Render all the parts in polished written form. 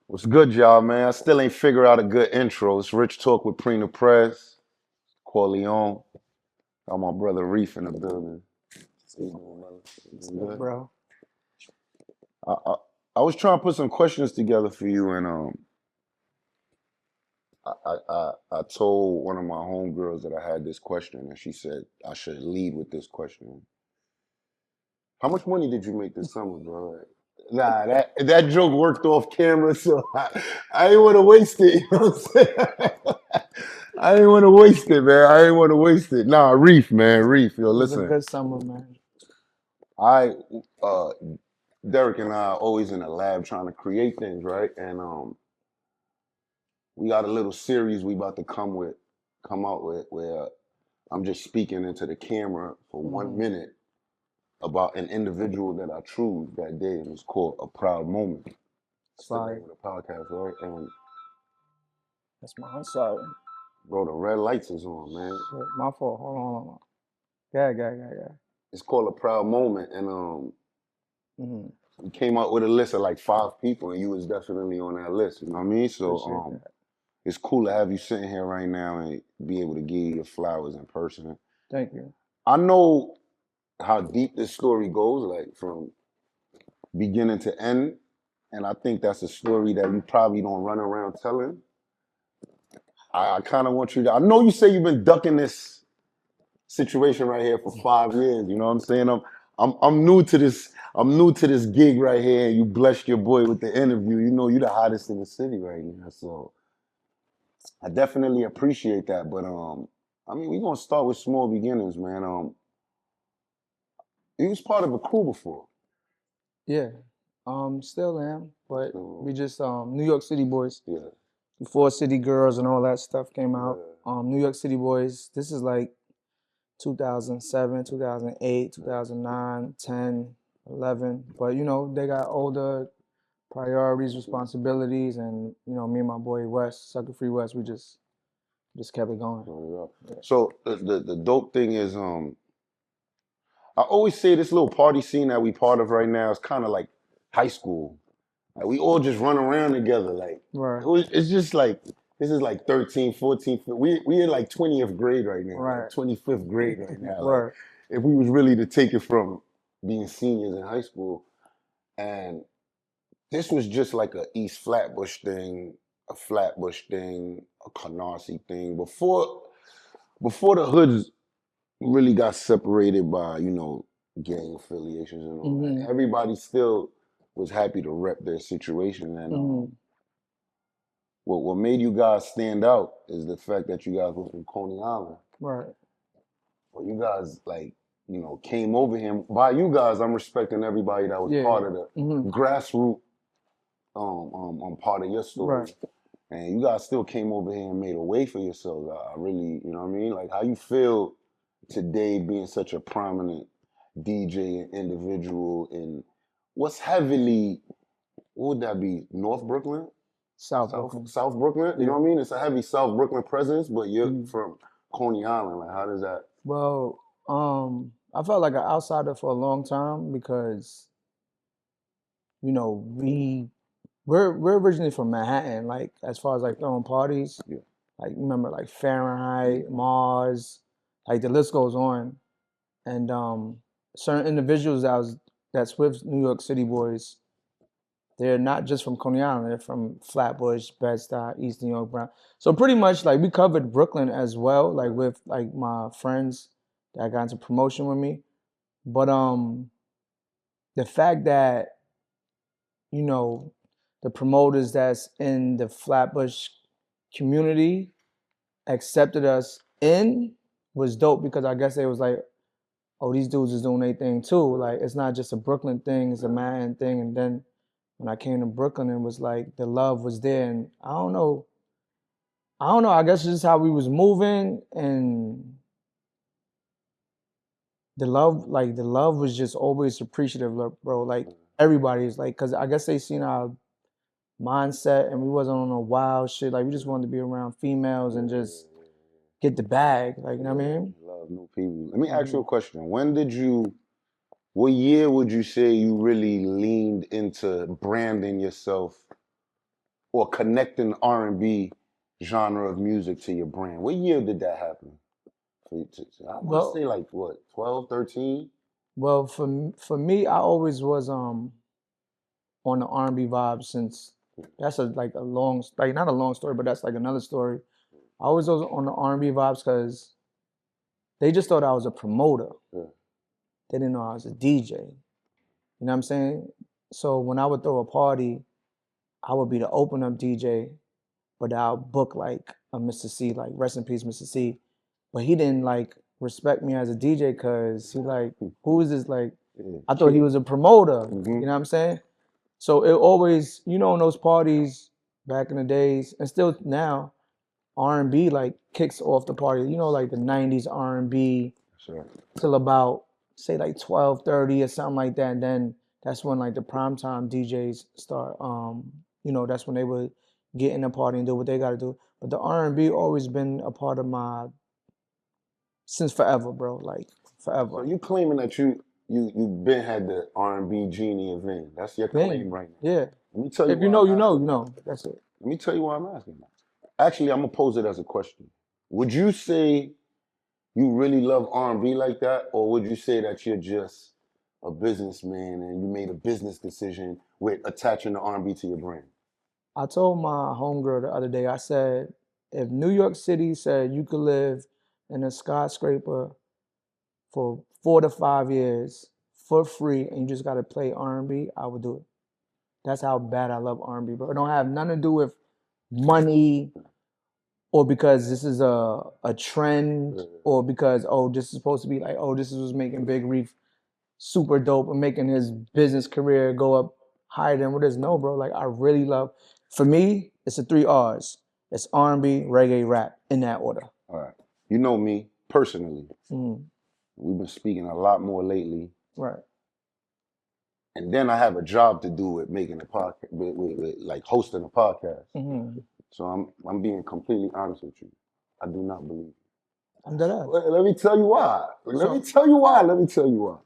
What's good, y'all, man? I still ain't figure out a good intro. It's Rich Talk with PremeDaPrez, Corleone. Got my brother Reef in the building. How you doing, brother? You doing good? Bro. I, I, I was trying to put some questions together for you, and I told one of my homegirls that I had this question, and she said I should lead with this question. How much money did you make this summer, bro? Nah, that joke worked off camera, so I didn't want to waste it. You know what I'm saying? I didn't want to waste it, man. I didn't want to waste it. Nah, Reef, man, Reef. Yo, It was a listen. good summer, man. I, uh, Derek and I are always in the lab trying to create things, right? And we got a little series we about to come out with, where I'm just speaking into the camera for 1 minute about an individual that I choose that day, and it's called A Proud Moment. That's the name of the podcast, right? And That's I'm sorry. bro, the red lights is on, man. Shit, my fault. Hold on. Yeah. It's called A Proud Moment, and we came up with a list of like 5 people, and you was definitely on that list. You know what I mean? So it's cool to have you sitting here right now and be able to give you your flowers in person. Thank you. I know how deep this story goes, like from beginning to end, and I think that's a story that you probably don't run around telling. I kind of want you to. I know you say you've been ducking this situation right here for 5 years. You know what I'm saying? I'm new to this. I'm new to this gig right here, and you blessed your boy with the interview. You know you're the hottest in the city right now, so I definitely appreciate that. But I mean, we're gonna start with small beginnings, man. You was part of a crew before. Yeah. Still am, but we just New York City boys. Yeah. Before City Girls and all that stuff came out. Yeah. New York City boys. This is like 2007, 2008, 2009, 10, 11. But you know, they got older priorities, responsibilities, and you know, me and my boy West, Sucker Free West, we just kept it going. So the dope thing is, I always say this little party scene that we part of right now is kind of like high school. Like we all just run around together. Like Right. it's just like this is like 13, 14. We in like 20th grade right now. Right. Like 25th grade right now. Right. Like if we was really to take it from being seniors in high school, and this was just like a East Flatbush thing, a Flatbush thing, a Canarsie thing. Before the hoods really got separated by, you know, gang affiliations and all that. Everybody still was happy to rep their situation. And what made you guys stand out is the fact that you guys were from Coney Island. Right. Well, you guys, like, you know, came over here. By you guys, I'm respecting everybody that was part of the grassroots part of your story. Right. And you guys still came over here and made a way for yourselves. I really, you know what I mean? Like, how you feel today being such a prominent DJ and individual in what's heavily, what would that be, North Brooklyn? South Brooklyn. South Brooklyn, you know what I mean? It's a heavy South Brooklyn presence, but you're from Coney Island. Like, how does that? Well, I felt like an outsider for a long time because, you know, we're originally from Manhattan. Like as far as like throwing parties, like remember like Fahrenheit, Mars, like the list goes on, and certain individuals that's with New York City boys. They're not just from Coney Island. They're from Flatbush, Bed-Stuy, East New York, Brown. So pretty much like we covered Brooklyn as well, like with like my friends that got into promotion with me. But the fact that, you know, the promoters that's in the Flatbush community accepted us in was dope because I guess they was like, oh, these dudes is doing their thing too. Like it's not just a Brooklyn thing, it's a Manhattan thing. And then when I came to Brooklyn, it was like the love was there, and I don't know. I guess it's just how we was moving, and the love was just always appreciative, bro. Like everybody's like, cause I guess they seen our mindset, and we wasn't on no wild shit. Like we just wanted to be around females and just get the bag. Like you know what I mean? Love new people. Let me ask you a question. What year would you say you really leaned into branding yourself or connecting R&B genre of music to your brand? What year did that happen? I want to Well, say like what, 12, 13? well, for me, I always was on the R&B vibe since that's like a long, like not a long story, but that's like another story. I always was on the R&B vibes because they just thought I was a promoter. Yeah. They didn't know I was a DJ. You know what I'm saying? So when I would throw a party, I would be the open up DJ, but I'll book like a Mr. C, like rest in peace, Mr. C. But he didn't like respect me as a DJ because he like, who is this? Like, Yeah. I thought he was a promoter. Mm-hmm. You know what I'm saying? So it always, in those parties back in the days, and still now, R&B like kicks off the party. Like the '90s R&B Sure. till about say like 12:30 or something like that. And then that's when like the primetime DJs start. That's when they would get in the party and do what they got to do. But the R&B always been a part of my since forever, bro. Like So forever. you claiming that you've been had the R&B genie event. That's your claim Been, right now. yeah. Let me tell you If you why know, I'm you know, asking you that. know. That's it. Let me tell you why I'm asking that. Actually, I'm gonna pose it as a question. Would you say you really love R&B like that, or would you say that you're just a businessman and you made a business decision with attaching the R&B to your brand? I told my homegirl the other day, I said, if New York City said you could live in a skyscraper for 4 to 5 years for free and you just gotta play R&B, I would do it. That's how bad I love R&B, bro. It don't have nothing to do with money or because this is a trend or because, oh, this is supposed to be like, oh, this is what's making Big Reef super dope and making his business career go up higher than what it is. No, bro. Like I really love. For me, it's the 3 R's. It's R&B, reggae, rap in that order. All right. You know me personally. Mm, We've been speaking a lot more lately. right. And then I have a job to do with making a podcast, with like hosting a podcast. Mm-hmm. So I'm being completely honest with you. I do not believe you. I'm dead ass. Let me tell you why. Let me tell you why.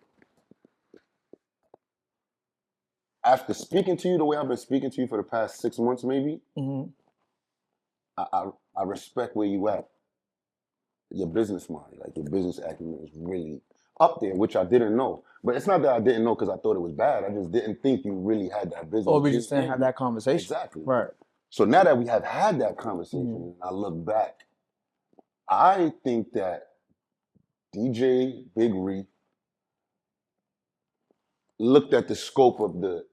After speaking to you the way I've been speaking to you for the past 6 months, maybe, Mm-hmm. I respect where you at. Your business mind, like your business acumen is really up there, which I didn't know. But it's not that I didn't know because I thought it was bad. I just didn't think you really had that business. Or we just didn't have that conversation. Exactly. Right. So now that we have had that conversation, and I look back, I think that DJ Big Reef looked at the scope of the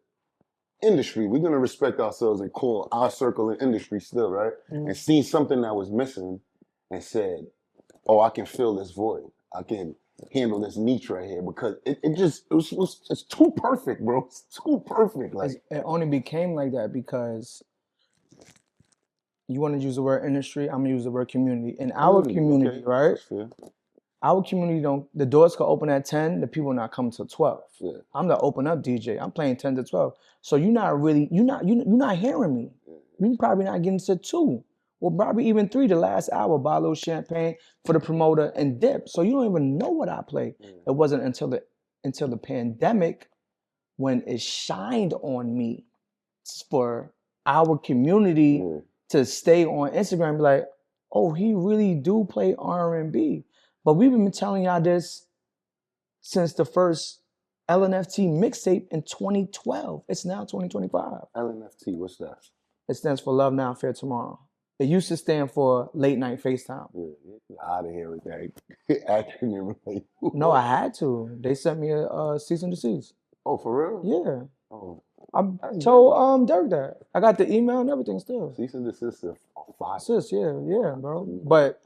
industry. We're gonna respect ourselves and call our circle an industry still, right? And seen something that was missing and said, oh, I can fill this void. I can handle this niche right here because it's too perfect, bro. It's too perfect. Like It only became like that because you want to use the word industry, I'm gonna use the word community. In our community, okay, right? that's fair. Our community the doors could open at 10, the people not come till 12. Yeah. I'm the open up DJ. I'm playing 10 to 12. So you're not hearing me. You're probably not getting to 2. Or probably even 3 the last hour, buy a little champagne for the promoter and dip. So you don't even know what I play. It wasn't until the pandemic when it shined on me for our community to stay on Instagram and be like, oh, he really do play R&B. But we've been telling y'all this since the first LNFT mixtape in 2012. It's now 2025. LNFT, what's that? It stands for Love Now, Fear Tomorrow. It used to stand for Late Night FaceTime. Yeah, out of here with that acronym. No, I had to. They sent me a cease and desist. Oh, for real? Yeah. Oh, I told Dirk that. I got the email and everything still. cease and desist of fire. Sis, yeah, bro. But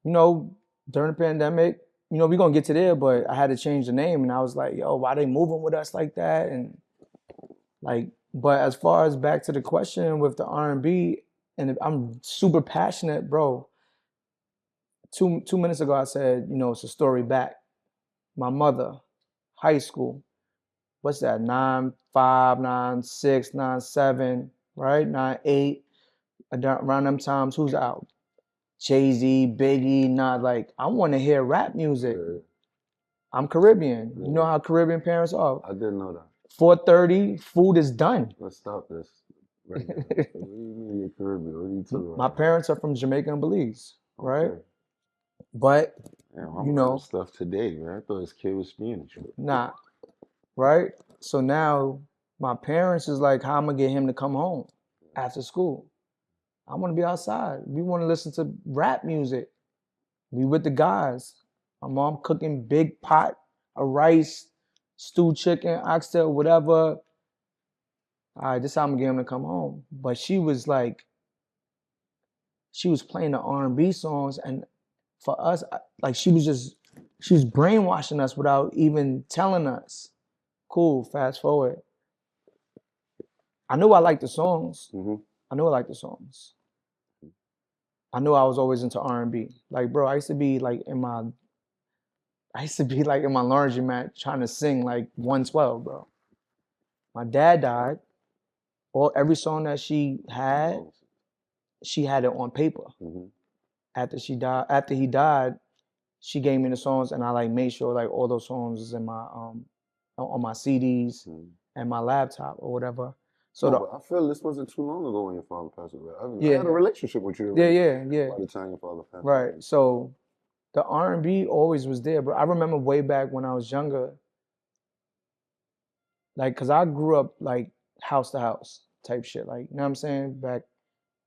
during the pandemic, we're gonna get to there, but I had to change the name and I was like, yo, why they moving with us like that? And but as far as back to the question with the R&B, and I'm super passionate, bro. Two minutes ago I said, it's a story back. My mother, high school, what's that? 9'5", 9'6", 9'7", right? 9'8", around them times, who's out? Jay-Z, Biggie, not like, I want to hear rap music. I'm Caribbean. You know how Caribbean parents are. I didn't know that. 4:30, food is done. Let's stop this. Right now. What do you mean you're Caribbean? What are you talking My about? parents are from Jamaica and Belize, right? Okay. But Damn, you I'm learning know, stuff today, man. I thought this kid was Spanish. nah, right? So now my parents is like, how I'm gonna get him to come home after school? I want to be outside. We want to listen to rap music. We with the guys. My mom cooking big pot of rice, stewed chicken, oxtail, whatever. All right, this time I'm gonna get him to come home. But she was playing the R&B songs, and for us, like she was brainwashing us without even telling us. Cool. Fast forward. I knew I liked the songs. Mm-hmm. I knew I liked the songs. I knew I was always into R&B. Like, bro, I used to be like in my laundromat trying to sing like 112, bro. My dad died. Every song that she had it on paper. Mm-hmm. After he died, she gave me the songs, and I like made sure like all those songs is in my on my CDs and my laptop or whatever. So No, but I feel this wasn't too long ago when your father passed away. I yeah, had a relationship with you yeah, already yeah. by the time your father passed away. Right. So the R&B always was there, but I remember way back when I was younger, like, cause I grew up like house to house type shit, like, you know what I'm saying? Back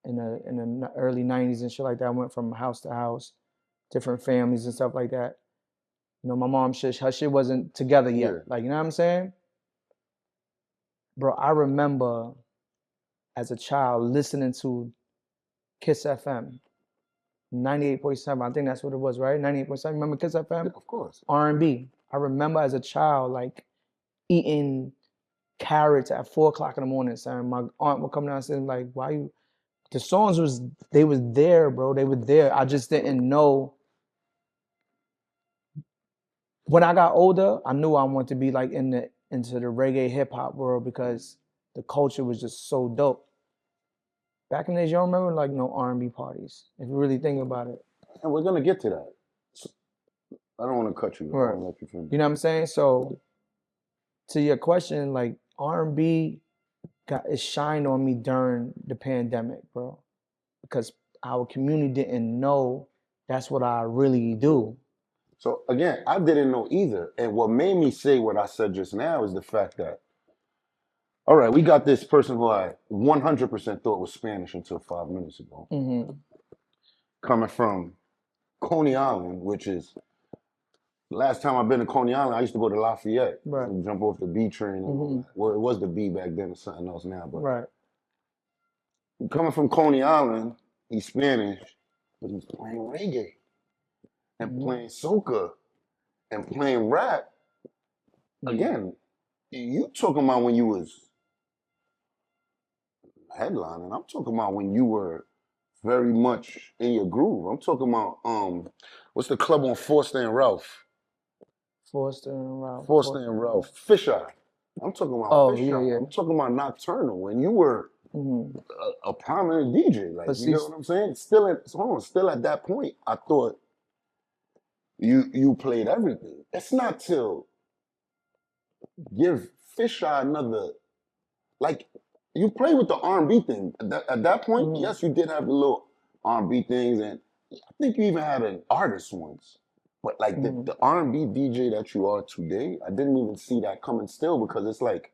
in the early '90s and shit like that, I went from house to house, different families and stuff like that. You know, my mom shit, her shit wasn't together yet, Yeah. like, you know what I'm saying? Bro, I remember as a child listening to Kiss FM, 98.7. I think that's what it was, right? 98.7. Remember Kiss Yeah, FM? of course. R&B. I remember as a child, like, eating carrots at 4 o'clock in the morning, son. My aunt would come downstairs and like, why you? The songs they was there, bro. They were there. I just didn't know. When I got older, I knew I wanted to be like into the reggae hip hop world because the culture was just so dope. Back in the days, you don't remember like no R&B parties. If you really think about it. And we're gonna get to that. So, I don't want to cut you. I Right. want to let you finish. You know what I'm saying? So to your question, like R&B it shined on me during the pandemic, bro. Because our community didn't know that's what I really do. So again, I didn't know either. And what made me say what I said just now is the fact that, all right, we got this person who I 100% thought was Spanish until 5 minutes ago, coming from Coney Island, which is last time I've been to Coney Island, I used to go to Lafayette Right. and jump off the B train. And all that. Well, it was the B back then, it's something else now. But Right. coming from Coney Island, he's Spanish, but he's playing reggae and playing soca and playing rap. Again, you talking about when you was headlining. I'm talking about when you were very much in your groove. I'm talking about what's the club on Forster and Ralph? Forster and Ralph. Forster and Ralph. Fisheye. I'm talking about Fisheye. Yeah. I'm talking about Nocturnal when you were a prominent DJ. Like, you know what I'm saying? Still at that point, I thought you played everything. It's not till give Fisheye another, like, you play with the R&B thing. At that point, yes, you did have the little R&B things, and I think you even had an artist once. But like the R&B DJ that you are today, I didn't even see that coming still, because it's like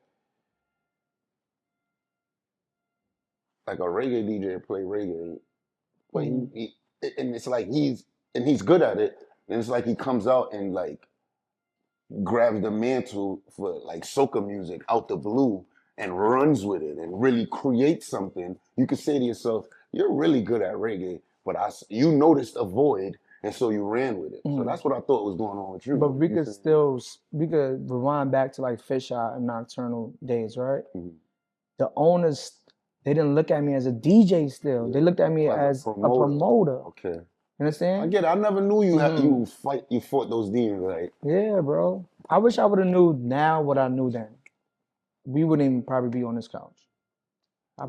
a reggae DJ play reggae, but and it's like he's good at it, and it's like he comes out and like grabs the mantle for like soca music out the blue and runs with it and really creates something. You could say to yourself, you're really good at reggae, but you noticed a void, and so you ran with it. So that's what I thought was going on with you. But we could rewind back to like Fisheye and Nocturnal days, right? The owners, they didn't look at me as a DJ still. Yeah. They looked at me as a promoter. Okay. You understand? I get it. I never knew you fought those demons, right? Yeah, bro. I wish I would have knew now what I knew then. We wouldn't even probably be on this couch. I'll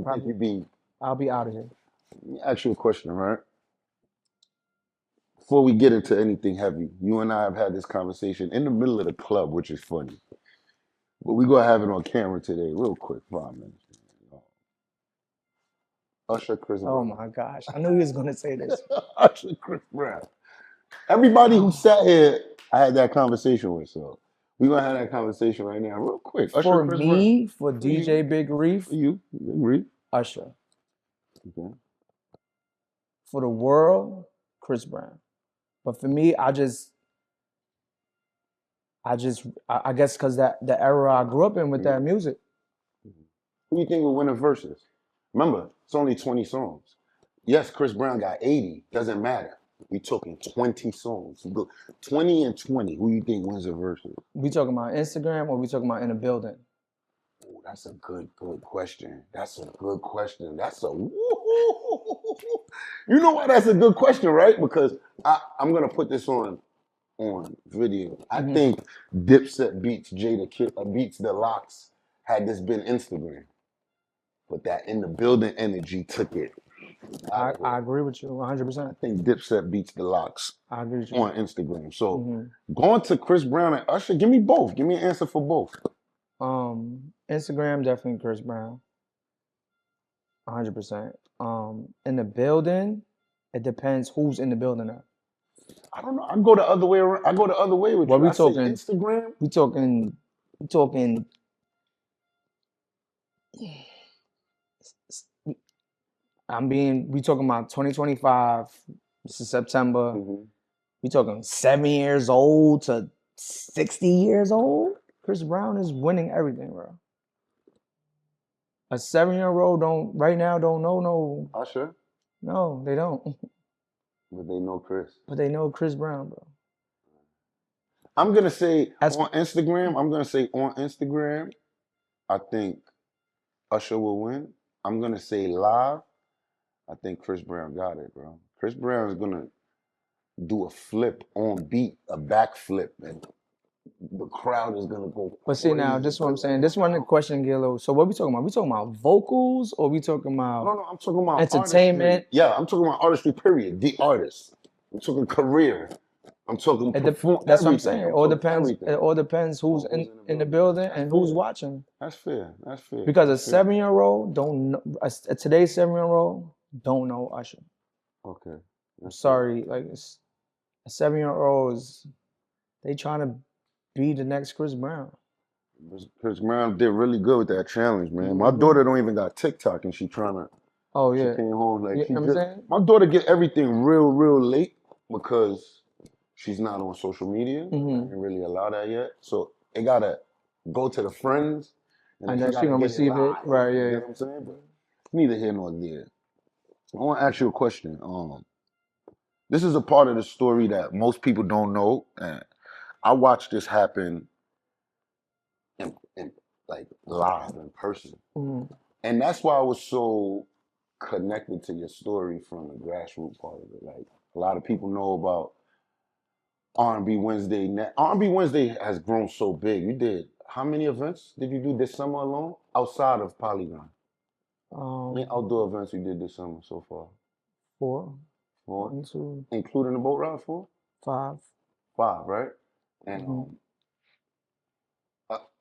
be out of here. Let me ask you a question, all right? Before we get into anything heavy, you and I have had this conversation in the middle of the club, which is funny. But we're going to have it on camera today, real quick, 5 minutes. Usher, Chris Oh Brown. my gosh, I knew he was gonna say this. Usher, Chris Brown. Everybody who sat here, I had that conversation with. So we gonna have that conversation right now, real quick. Usher, For Chris Brown. me, for For DJ you. Big Reef, For you, agree? Usher. Okay. For the world, Chris Brown. But for me, I guess because that the era I grew up in with that music. Who do you think will win a versus? Remember, it's only 20 songs. Yes, Chris Brown got 80. Doesn't matter. We talking 20 songs. 20 and 20. Who do you think wins a versus? We talking about Instagram or we talking about in the building? Ooh, that's a good question. That's a good question. That's a you know why that's a good question, right? Because I'm gonna put this on video. I think Dipset beats beats the Locks had this been Instagram, but that in the building energy took it. I agree with you I 100%. think Dipset beats the Locks I agree with you. on Instagram. So going to Chris Brown and Usher, give me both. Give me an answer for both. Instagram definitely Chris Brown, 100%. In the building, it depends who's in the building now. I don't know. I go the other way around. I go the other way with What you. we I say talking? Instagram. We talking. We talking about 2025. This is September. We talking 7 years old to 60 years old. Chris Brown is winning everything, bro. A 7-year-old don't know no. Usher. No, they don't. But they know Chris. But they know Chris Brown, bro. I'm gonna say on Instagram. I think Usher will win. I'm gonna say live. I think Chris Brown got it, bro. Chris Brown is gonna do a flip on beat, a backflip, and the crowd is gonna go. But see now, this is what I'm saying. This one the question, Gillo. So what we talking about? We talking about vocals or we talking about No, I'm talking about entertainment? Artistry. Yeah, I'm talking about artistry, period. The artist. I'm talking career. I'm talking That's what I'm saying. It all depends. It all depends who's in the building and who's watching. That's fair. That's fair. Because a 7-year-old don't know, today's 7-year-old don't know Usher. Okay. I'm sorry, like a 7-year-old is they trying to be the next Chris Brown. Chris Brown did really good with that challenge, man. My daughter don't even got TikTok, and she trying to. Oh yeah. She came home like she I'm just. saying? My daughter get everything real late because she's not on social media. I didn't really allow that yet, so it gotta go to the friends, and then she gonna receive it, right? Yeah. You know what I'm saying? But neither here nor there. I want to ask you a question. This is a part of the story that most people don't know, and I watched this happen in like live in person, and that's why I was so connected to your story from the grassroots part of it. Like a lot of people know about RnB Wednesday. RnB Wednesday has grown so big. You did how many events did you do this summer alone outside of Polygon? How many outdoor events you did this summer so far? 4. 4? 1, 2. Including the boat ride, 4? 5. 5, right? And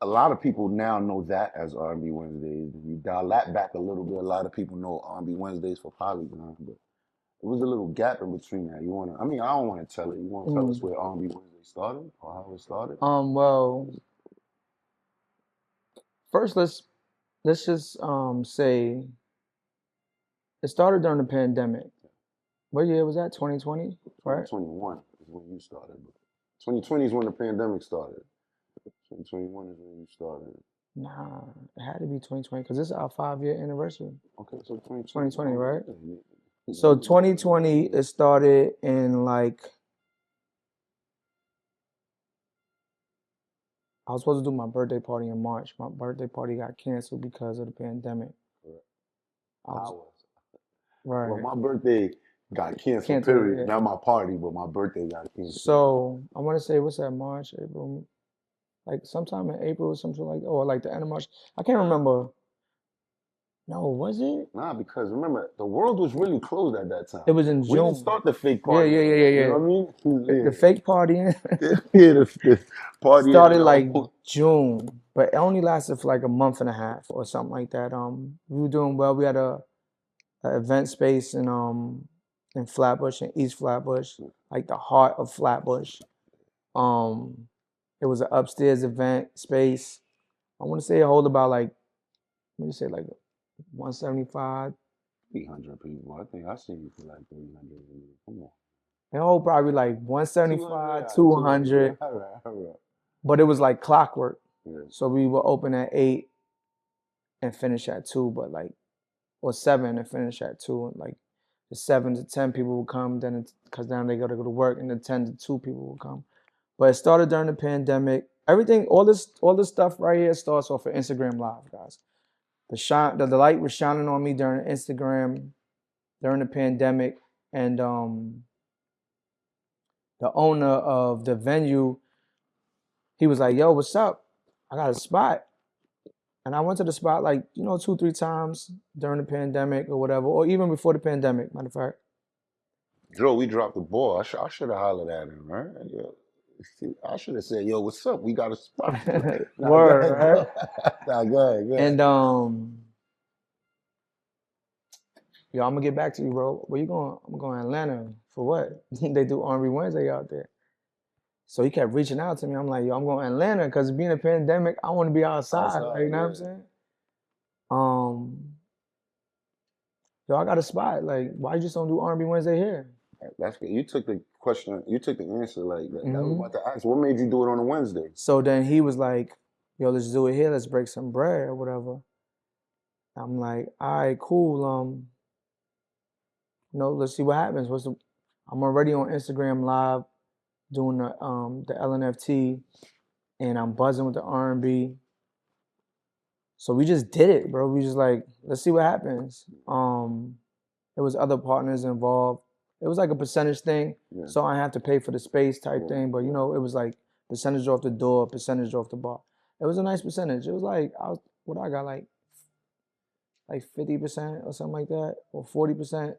a lot of people now know that as RnB Wednesdays. If you dial that back a little bit, a lot of people know RnB Wednesdays for Polygon, but it was a little gap in between that. I don't want to tell it. You want to tell us where RnB Wednesday started or how it started? Well, first let's just say it started during the pandemic. What year was that? 2020, right? 2021 is when you started. 2020 is when the pandemic started. 2021 is when you started. Nah, it had to be 2020 because this is our 5-year anniversary. Okay, so 2020, right? So 2020, it started in like, I was supposed to do my birthday party in March. My birthday party got canceled because of the pandemic. Right. Well, my birthday got canceled, period. Yeah. Not my party, but my birthday got canceled. So I want to say, what's that, March, April? Like sometime in April or something like, or like the end of March. I can't remember. No, was it? Nah, because remember, the world was really closed at that time. It was in June. We didn't start the fake party. Yeah. You know what I mean? The fake party. the party started like June, but it only lasted for like a month and a half or something like that. We were doing well. We had a an event space in Flatbush, in East Flatbush, like the heart of Flatbush. It was an upstairs event space. I want to say it hold about like, let me say like 175. 300 people. I think I seen you for like 300. Come on. It hold probably like 200, 175, yeah, 200. 200, All right, all right. but it was like clockwork. Yeah. So we were open at 8 and finish at 2, but like, or 7 and finish at 2. And like the 7 to 10 people would come, then because then they got to go to work, and the 10 to 2 people would come. But it started during the pandemic. Everything, all this stuff right here starts off of Instagram Live, guys. The light was shining on me during Instagram during the pandemic, and the owner of the venue, he was like, "Yo, what's up? I got a spot." And I went to the spot like, 2, 3 times during the pandemic or whatever, or even before the pandemic, matter of fact. Joe, we dropped the ball. I should have hollered at him, right? Yeah. I should have said, "Yo, what's up? We got a spot." Nah, go Word, ahead, right? go ahead. Nah, go ahead, go ahead. And yo, I'm gonna get back to you, bro. Where you going? I'm going to Atlanta for what? They do RnB Wednesday out there. So he kept reaching out to me. I'm like, yo, I'm going to Atlanta because being a pandemic, I want to be outside. Like, Outside, you know what I'm yeah. saying? Yo, I got a spot. Like, why you just don't do RnB Wednesday here? That's good. You took the question. You took the answer like that. I was Hmm about to ask, what made you do it on a Wednesday? So then he was like, yo, let's do it here. Let's break some bread or whatever. I'm like, all right, cool. Let's see what happens. I'm already on Instagram Live doing the LNFT, and I'm buzzing with the RnB. So we just did it, bro. We just like, let's see what happens. There was other partners involved. It was like a percentage thing, Yeah. so I have to pay for the space type Yeah, thing. But yeah. it was like percentage off the door, percentage off the bar. It was a nice percentage. It was like what I got like 50% or something like that, or 40%.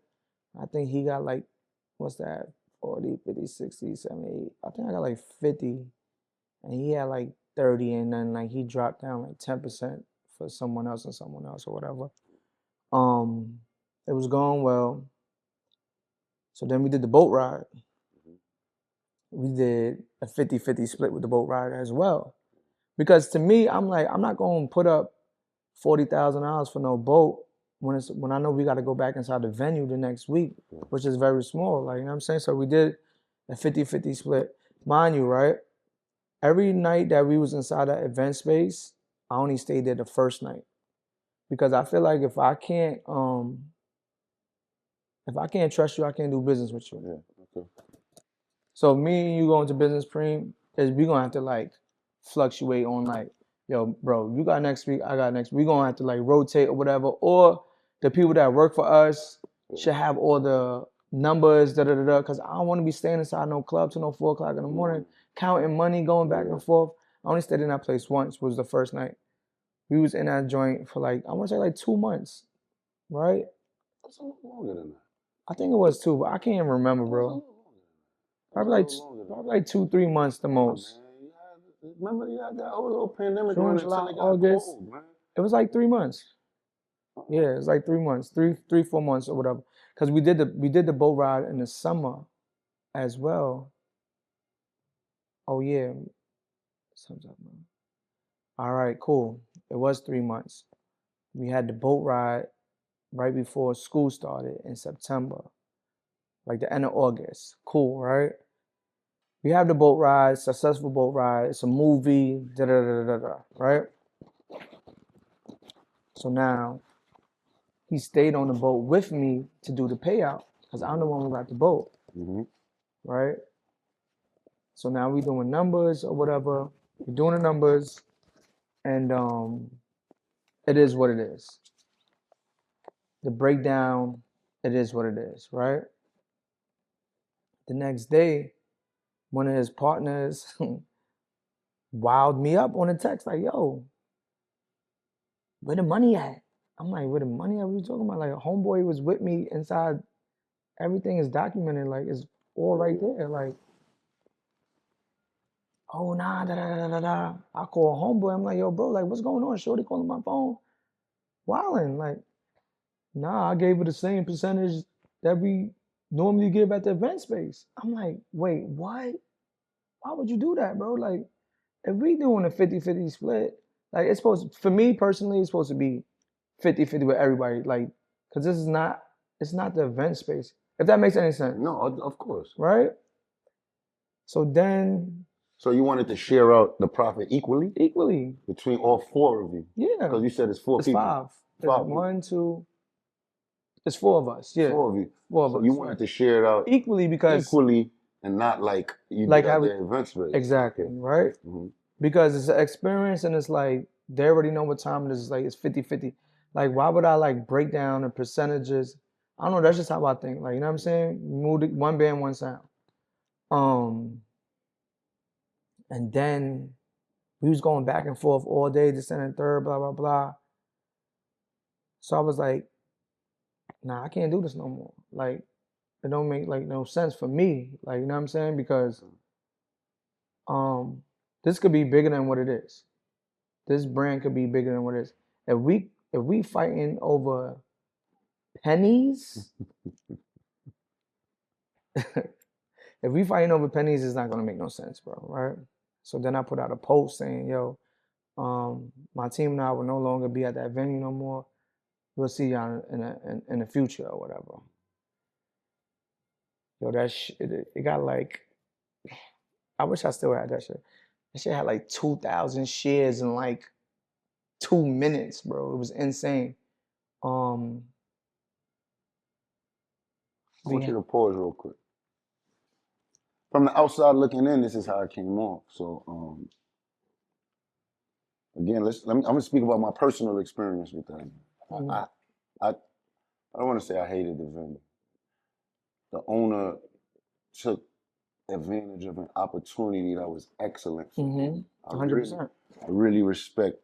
I think he got like, what's that? 40, 50, 60, 70. I think I got like 50, and he had like 30, and then like he dropped down like 10% for someone else and someone else or whatever. It was going well. So then we did the boat ride. We did a 50-50 split with the boat ride as well. Because to me, I'm like, I'm not going to put up $40,000 for no boat when I know we got to go back inside the venue the next week, which is very small. Like, you know what I'm saying? So we did a 50-50 split. Mind you, right? Every night that we was inside that event space, I only stayed there the first night. Because I feel like if I can't trust you, I can't do business with you. Yeah. Okay. So me and you going to business, Preem, is we gonna have to like fluctuate on like, yo, bro, you got next week, I got next week. We gonna have to like rotate or whatever. Or the people that work for us should have all the numbers, because I don't want to be staying inside no club till no 4 o'clock in the morning, counting money, going back and forth. I only stayed in that place once, was the first night. We was in that joint for like, I want to say like 2 months, right? That's a little longer than that. I think it was 2, but I can't even remember, bro. Probably like 2, 3 months the most. Remember, you had that whole little pandemic June, run July, until it got August. cold, man. It was like 3 months. Yeah, it was like 3 months, 4 months or whatever. Because we did the boat ride in the summer as well. Oh yeah. Sums up, man. All right, cool. It was 3 months. We had the boat ride right before school started in September, like the end of August. Cool, right? We have the boat ride, successful boat ride. It's a movie, da da da da da, right? So now he stayed on the boat with me to do the payout because I'm the one who got the boat, right? So now we doing numbers or whatever. We're doing the numbers, and it is what it is. The breakdown, it is what it is, right? The next day, one of his partners wowed me up on a text like, "Yo, where the money at?" I'm like, "Where the money at? What are you talking about?" Like, a homeboy was with me inside. Everything is documented. Like, it's all right there. Like, oh nah, da da da da da. I call homeboy. I'm like, "Yo, bro, like, what's going on?" Shorty calling my phone, wilding. Like, Nah, I gave her the same percentage that we normally give at the event space. I'm like, wait, what? Why would you do that, bro? Like, if we doing a 50-50 split, like it's supposed for me personally, it's supposed to be 50-50 with everybody. Like, cause this is not, it's not the event space. If that makes any sense. No, of course. Right? So then So you wanted to share out the profit equally equally. between all four of you? Yeah. Because you said it's four It's people. five. It's Five people. 1, 2. It's 4 of us. Yeah. Four of you. Four of So us. you wanted to share it out Equally because equally and not like you like did at how the event space. exactly, right? Mm-hmm. Because it's an experience and it's like they already know what time it is. It's like it's 50-50. Like why would I like break down the percentages? I don't know, that's just how I think. Like, you know what I'm saying? Move it, one band, one sound. And then we was going back and forth all day, this and the third, blah, blah, blah. So I was like, nah, I can't do this no more. Like, it don't make like no sense for me. Like, you know what I'm saying? Because this could be bigger than what it is. This brand could be bigger than what it is. If we fighting over pennies, if we fighting over pennies, it's not gonna make no sense, bro. Right? So then I put out a post saying, yo, my team and I will no longer be at that venue no more. We'll see y'all in the future or whatever. Yo, that shit, it got like, I wish I still had that shit. That shit had like 2,000 shares in like 2 minutes, bro. It was insane. I want you to pause real quick. From the outside looking in, this is how it came off. So again, I'm gonna speak about my personal experience with that. I don't want to say I hated the vendor. The owner took advantage of an opportunity that was excellent for him. 100%. I really respect,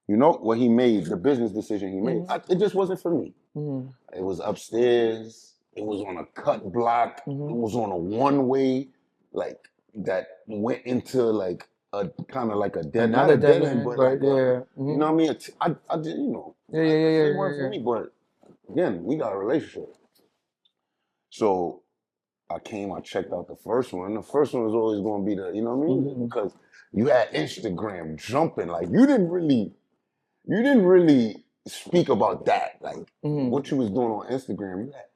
you know, what he made, the business decision he made. It just wasn't for me. It was upstairs. It was on a cut block. It was on a one-way, like that went into like a kind of like a dead, not a dead end, but like you know what I mean? I did, you know, it wasn't for me. But again, we got a relationship. So I checked out the first one. The first one was always going to be the, you know what I mean? Because you had Instagram jumping. Like you didn't really speak about that. Like what you was doing on Instagram. You had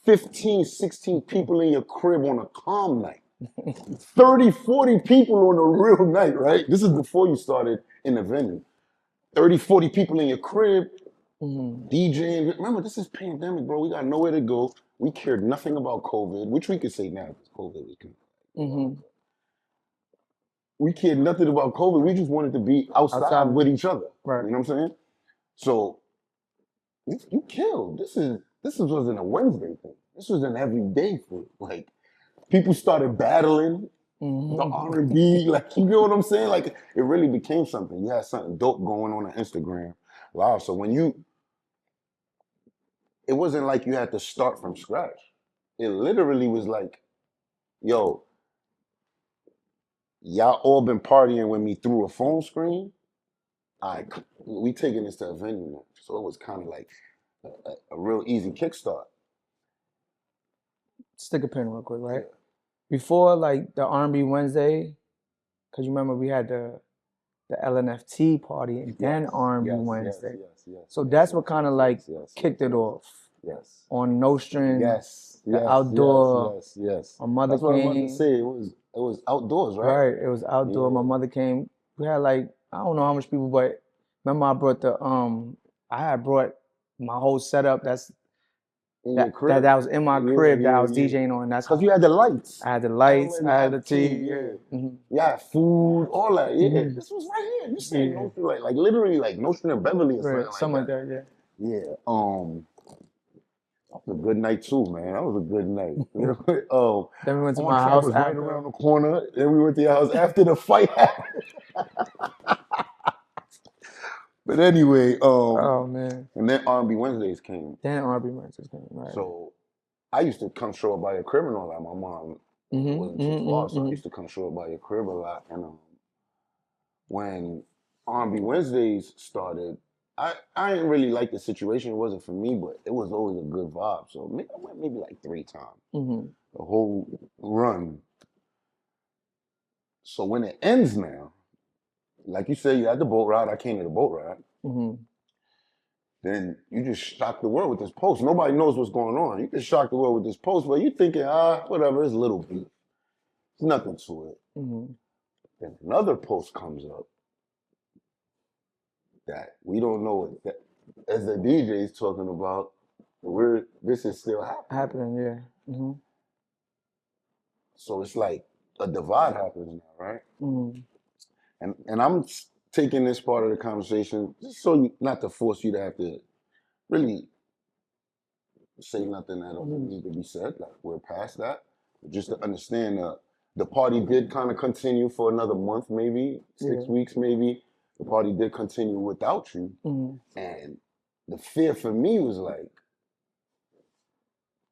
15, 16 people in your crib on a calm night. 30, 40 people on a real night, right? This is before you started in the venue. 30, 40 people in your crib, DJing. Remember, this is pandemic, bro. We got nowhere to go. We cared nothing about COVID, which we could say now because COVID was coming. We cared nothing about COVID. We just wanted to be outside with each other. Right. You know what I'm saying? So you killed. This wasn't a Wednesday thing. This was an everyday thing. Like people started battling the RnB. Like you know what I'm saying? Like it really became something. You had something dope going on Instagram Live. So it wasn't like you had to start from scratch. It literally was like, yo, y'all all been partying with me through a phone screen. We taking this to a venue now. So it was kind of like a real easy kickstart. Stick a pin real quick, right? Before like the RnB Wednesday, because you remember we had the LNFT party and then RnB Wednesday. So that's what kind of like kicked it off. Yes. On No String. Yes. The outdoor. Yes. My mother That's what came. I was about to say. It was outdoors, right? Right. It was outdoor. My mother came. We had like, I don't know how much people, but remember I brought I had brought my whole setup that was in my crib that I was DJing on. That's because you had the lights. I had the lights. I had the TV. Yeah, food, all that. Yeah, this was right here. You said No String, like literally like No String in Beverly or something like that. Yeah. That was a good night too, man. That was a good night. You know, then we went to my house right around the corner. Then we went to your house after the fight happened. But anyway, oh man. And then RnB Wednesdays came. Right. So I used to come show up by your crib and all that. My mom wasn't too far, so I used to come show up by your crib a lot. And when RnB Wednesdays started, I didn't really like the situation. It wasn't for me, but it was always a good vibe. So maybe I went maybe like 3 times. The whole run. So when it ends now, like you said, you had the boat ride. I came to the boat ride. Then you just shock the world with this post. Nobody knows what's going on. You just shock the world with this post, but you thinking, whatever, it's a little beef. There's nothing to it. Then another post comes up that we don't know what that, as the DJ is talking about, this is still happening. Yeah. So it's like a divide happens now, right? And I'm taking this part of the conversation just so not to force you to have to really say nothing that don't need to be said. Like we're past that. But just to understand the party did kind of continue for another month, maybe 6 weeks, maybe. The party did continue without you. And the fear for me was like,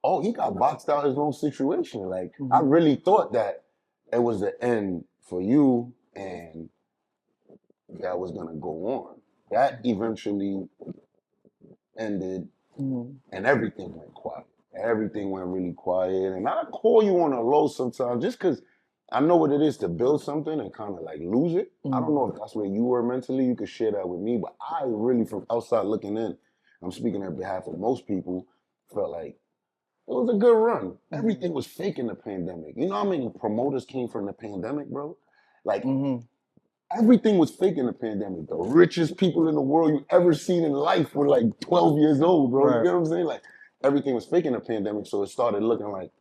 oh, he got boxed out his own situation. Like I really thought that it was the end for you and that was gonna go on. That eventually ended and everything went quiet. Everything went really quiet. And I call you on a low sometimes just because I know what it is to build something and kind of like lose it. I don't know if that's where you were mentally. You could share that with me. But I really, from outside looking in, I'm speaking on behalf of most people, felt like it was a good run. Everything was fake in the pandemic. You know how many promoters came from the pandemic, bro? Like, everything was fake in the pandemic. The richest people in the world you ever seen in life were like 12 years old, bro. Right. You get what I'm saying? Like, everything was fake in the pandemic, so it started looking like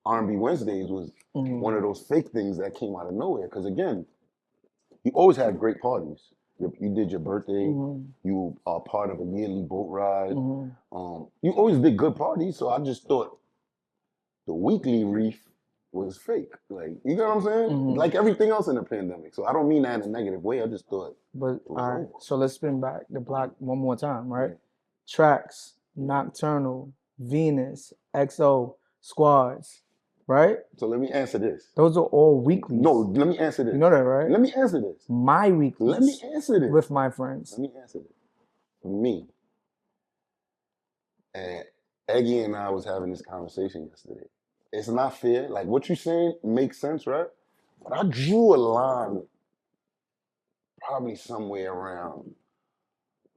RnB Wednesdays was one of those fake things that came out of nowhere. Because again, you always had great parties. You did your birthday. You are part of a yearly boat ride. You always did good parties. So I just thought the weekly reef was fake. Like, you know what I'm saying? Like everything else in the pandemic. So I don't mean that in a negative way. I just thought. But all right, so let's spin back the block one more time, right? Tracks, Nocturnal, Venus, XO, Squads, right? So let me answer this. Those are all weeklies. No, let me answer this. You know that, right? Let me answer this. My weeklies. Let me answer this. With my friends. Let me answer this. For me, and Eggy and I was having this conversation yesterday. It's not fair. Like what you're saying makes sense, right? But I drew a line probably somewhere around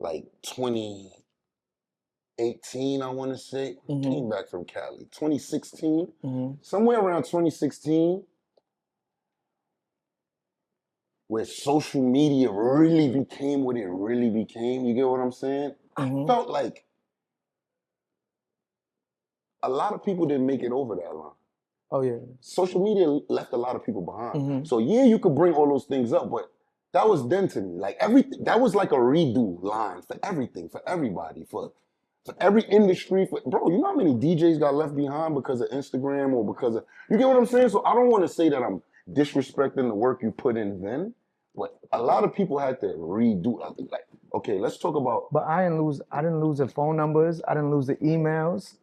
like 2018, I want to say. Came back from Cali. 2016. Somewhere around 2016, where social media really became what it really became. You get what I'm saying? I felt like a lot of people didn't make it over that line. Oh, yeah. Social media left a lot of people behind. So yeah, you could bring all those things up, but that was then to me. Like everything, that was like a redo line for everything, for everybody, for every industry. Bro, you know how many DJs got left behind because of Instagram or because of, you get what I'm saying? So I don't want to say that I'm disrespecting the work you put in then, but a lot of people had to redo. Like, okay, let's talk about. But I didn't lose the phone numbers. I didn't lose the emails.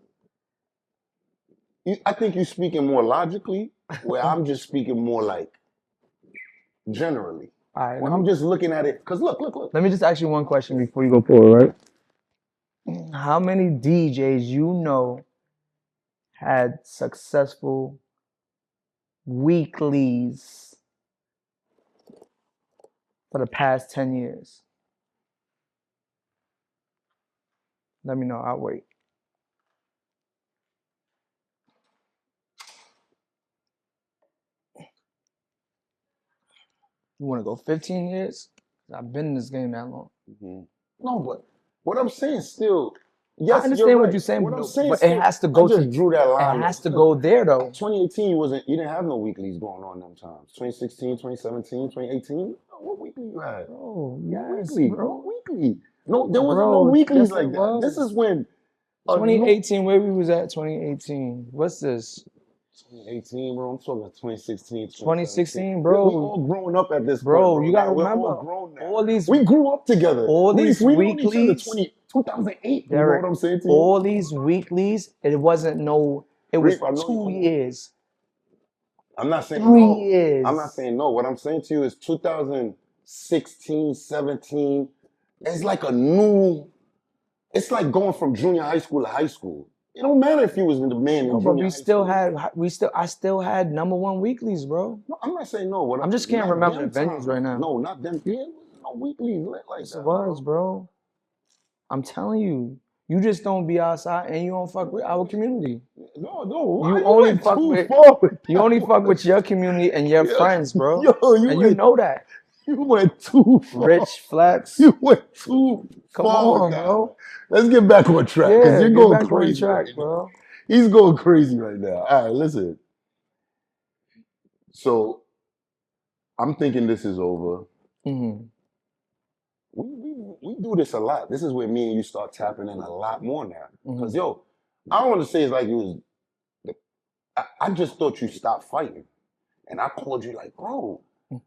I think you're speaking more logically, where I'm just speaking more like generally. All right, I'm just looking at it, because look. Let me just ask you one question before you go forward, right? How many DJs you know had successful weeklies for the past 10 years? Let me know. I'll wait. You want to go 15 years? I've been in this game that long. No, but what I'm saying still, yes, I understand what you're saying, what I'm saying but still, it has to go. I just drew that line. It has to go there, though. 2018, you didn't have no weeklies going on them times. 2016, 2017, 2018, what weekly you had? Oh, yes, weekly, bro. Weekly. No, there wasn't no weeklies like that. This is when 2018, where we was at 2018. What's this? 2018, bro. I'm talking 2016, 2016, bro. We all growing up at this point, bro. You gotta remember, we're all grown now. all these. We grew up together. All these we weeklies. Known each other 2008. You know what I'm saying to you? All these weeklies. It wasn't no. It was 2 years. I'm not saying 3 no. years. I'm not saying no. What I'm saying to you is 2016, 17. it's like a new. It's like going from junior high school to high school. It don't matter if you was in the man No, in but junior we high still school. had I still had #1 weeklies, bro. No, I'm not saying no. I'm just can't Not remember the them venues times. right now. No, not them. Yeah, no weekly lit like Yes, that, it was, bro. I'm telling you, you just don't be outside and you don't fuck with our community. No, why You you only went fuck too with far with you that only fuck one? with your community and your Yo, friends, bro. you And you went know that. you went too far. Rich Flex. You went too Come far with on, that bro. one. Let's get back on track because Yeah, you're get going back on crazy right track, now. bro. He's going crazy right now. All right, listen. So I'm thinking this is over. Mm-hmm. We do this a lot. This is where me and you start tapping in a lot more now. Because, Mm-hmm. yo, I don't want to say it's like it was, I just thought you stopped fighting. And I called you like, bro,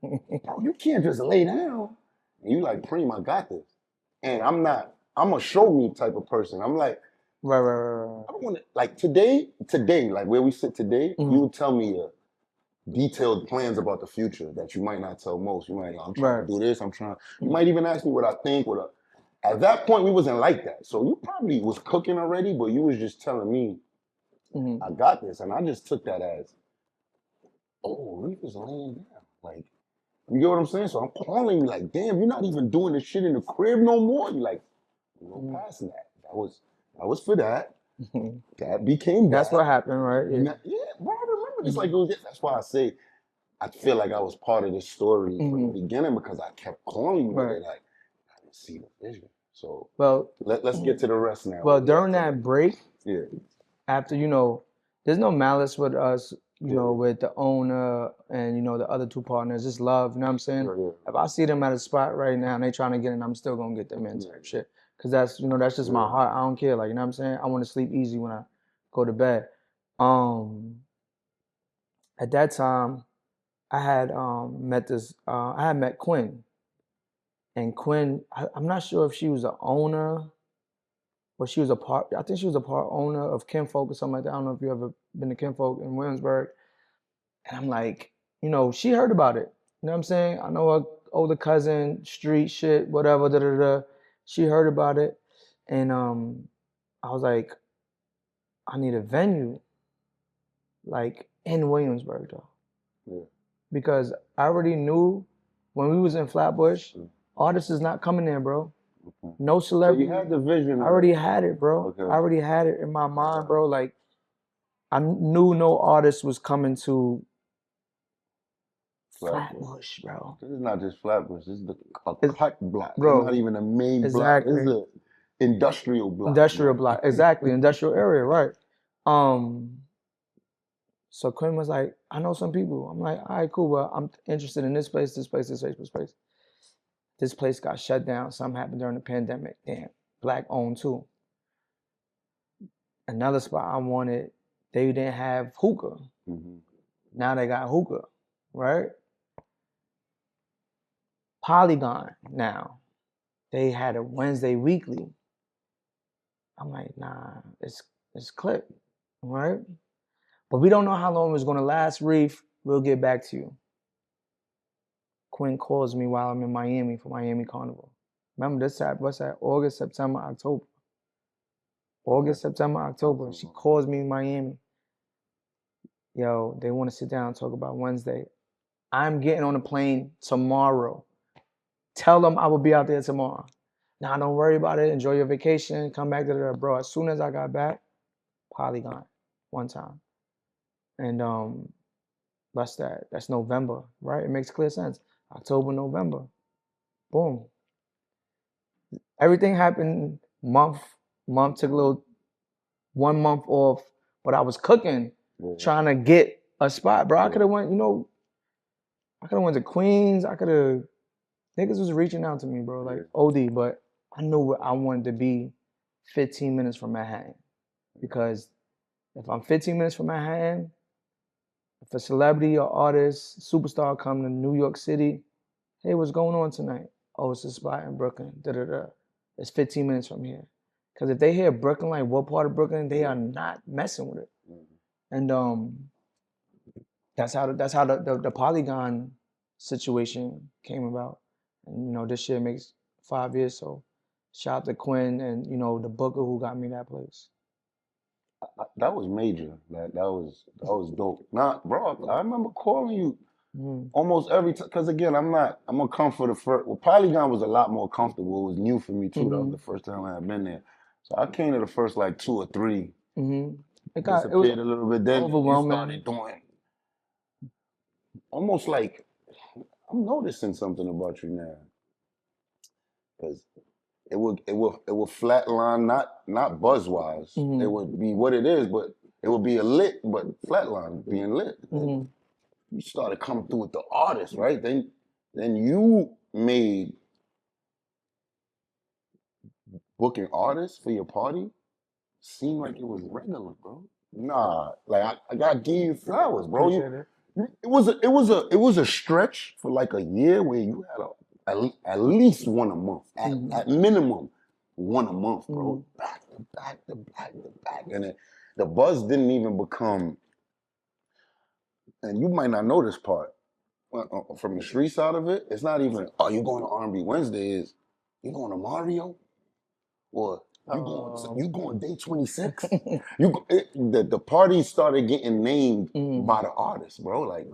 you can't just lay down. And you like, Preem, I got this. And I'm a show me type of person. I'm like, Right. I don't want to, like today, like where we sit today, Mm-hmm. you would tell me detailed plans about the future that you might not tell most. You might, I'm trying to do this. You might even ask me what I think. At that point, we wasn't like that. So you probably was cooking already, but you was just telling me, Mm-hmm. I got this. And I just took that as, oh, Reef is laying down. Like, you get what I'm saying? So I'm calling you like, damn, you're not even doing this shit in the crib no more. You like, past that. That was for that. Mm-hmm. That became That's that. what happened, right? Yeah. Yeah, bro, I remember this like it was. That's why I say I feel like I was part of this story from the beginning because I kept calling you with it. Like I didn't see the vision. So Well, let's get to the rest now. well, during that break, yeah, after there's no malice with us, with the owner and the other two partners. It's love. You know what I'm saying? yeah. If I see them at a spot right now and they trying to get in, I'm still gonna get them in type shit. Cause that's just my heart. I don't care. Like, you know what I'm saying? I want to sleep easy when I go to bed. At that time, I had met Quinn. And Quinn, I'm not sure if she was the owner or she was I think she was a part owner of Kinfolk or something like that. I don't know if you ever been to Kinfolk in Williamsburg. And I'm like, she heard about it. You know what I'm saying? I know her older cousin, street shit, whatever, da da da. She heard about it. And I was like, I need a venue, like in Williamsburg though. Yeah. Because I already knew when we was in Flatbush, artists is not coming there, bro. No celebrity. So you had the vision. I already had it, bro. Okay. I already had it in my mind, bro. Like, I knew no artist was coming to Flatbush, bro. This is not just Flatbush. This is a cut block. Bro, It's not even a main block. exactly. This is an industrial block. Industrial block. Exactly. Industrial area, right. So Quinn was like, I know some people. I'm like, all right, cool, but I'm interested in this place, this place, this place, this place. This place got shut down. Something happened during the pandemic. Damn. Black owned too. Another spot I wanted, they didn't have hookah. Now they got hookah, right? Polygon now. They had a Wednesday weekly. I'm like, nah, it's clip, right? But we don't know how long it's gonna last, Reef. We'll get back to you. Quinn calls me while I'm in Miami for Miami Carnival. Remember this time, what's that? August, September, October. August, September, October. She calls me in Miami. Yo, they want to sit down and talk about Wednesday. I'm getting on a plane tomorrow. Tell them I will be out there tomorrow. Nah, don't worry about it. Enjoy your vacation. Come back to the bro. As soon as I got back, Polygon, one time. And that's that. That's November, right? It makes clear sense. October, November. Boom. Everything happened month took a little 1 month off, but I was cooking, trying to get a spot, bro. I could have went, I could have went to Queens. Niggas was reaching out to me, bro, like OD, but I knew where I wanted to be 15 minutes from Manhattan. Because if I'm 15 minutes from Manhattan, if a celebrity or artist, superstar come to New York City, hey, what's going on tonight? Oh, it's a spot in Brooklyn, da-da-da. It's 15 minutes from here. Because if they hear Brooklyn, like what part of Brooklyn, they are not messing with it. And that's how the Polygon situation came about. And this shit makes 5 years. So shout out to Quinn and the booker who got me that place. That was major. That was dope. Nah, bro, I remember calling you almost every time. Cause again, I'm gonna come for the first. Well, Polygon was a lot more comfortable. It was new for me too. That was the first time I had been there. So I came to the first like 2 or 3. It was Disappeared a little bit. Then you overwhelming. started doing almost like I'm noticing something about you now. Cause it would flatline, not buzz wise. It would be what it is, but it would be a lit, but flatline being lit. You started coming through with the artist, right? Then you made booking artists for your party seem like it was regular, bro. Nah, like I gotta give you flowers, bro. It was a stretch for like a year where you had at least one a month, at minimum one a month, bro. Back to back to back to back, and the buzz didn't even become. And you might not know this part from the street side of it. It's not even. Oh, you going to RnB Wednesdays? You going to Mario? Or you going day 26? The party started getting named by the artist, bro. Like,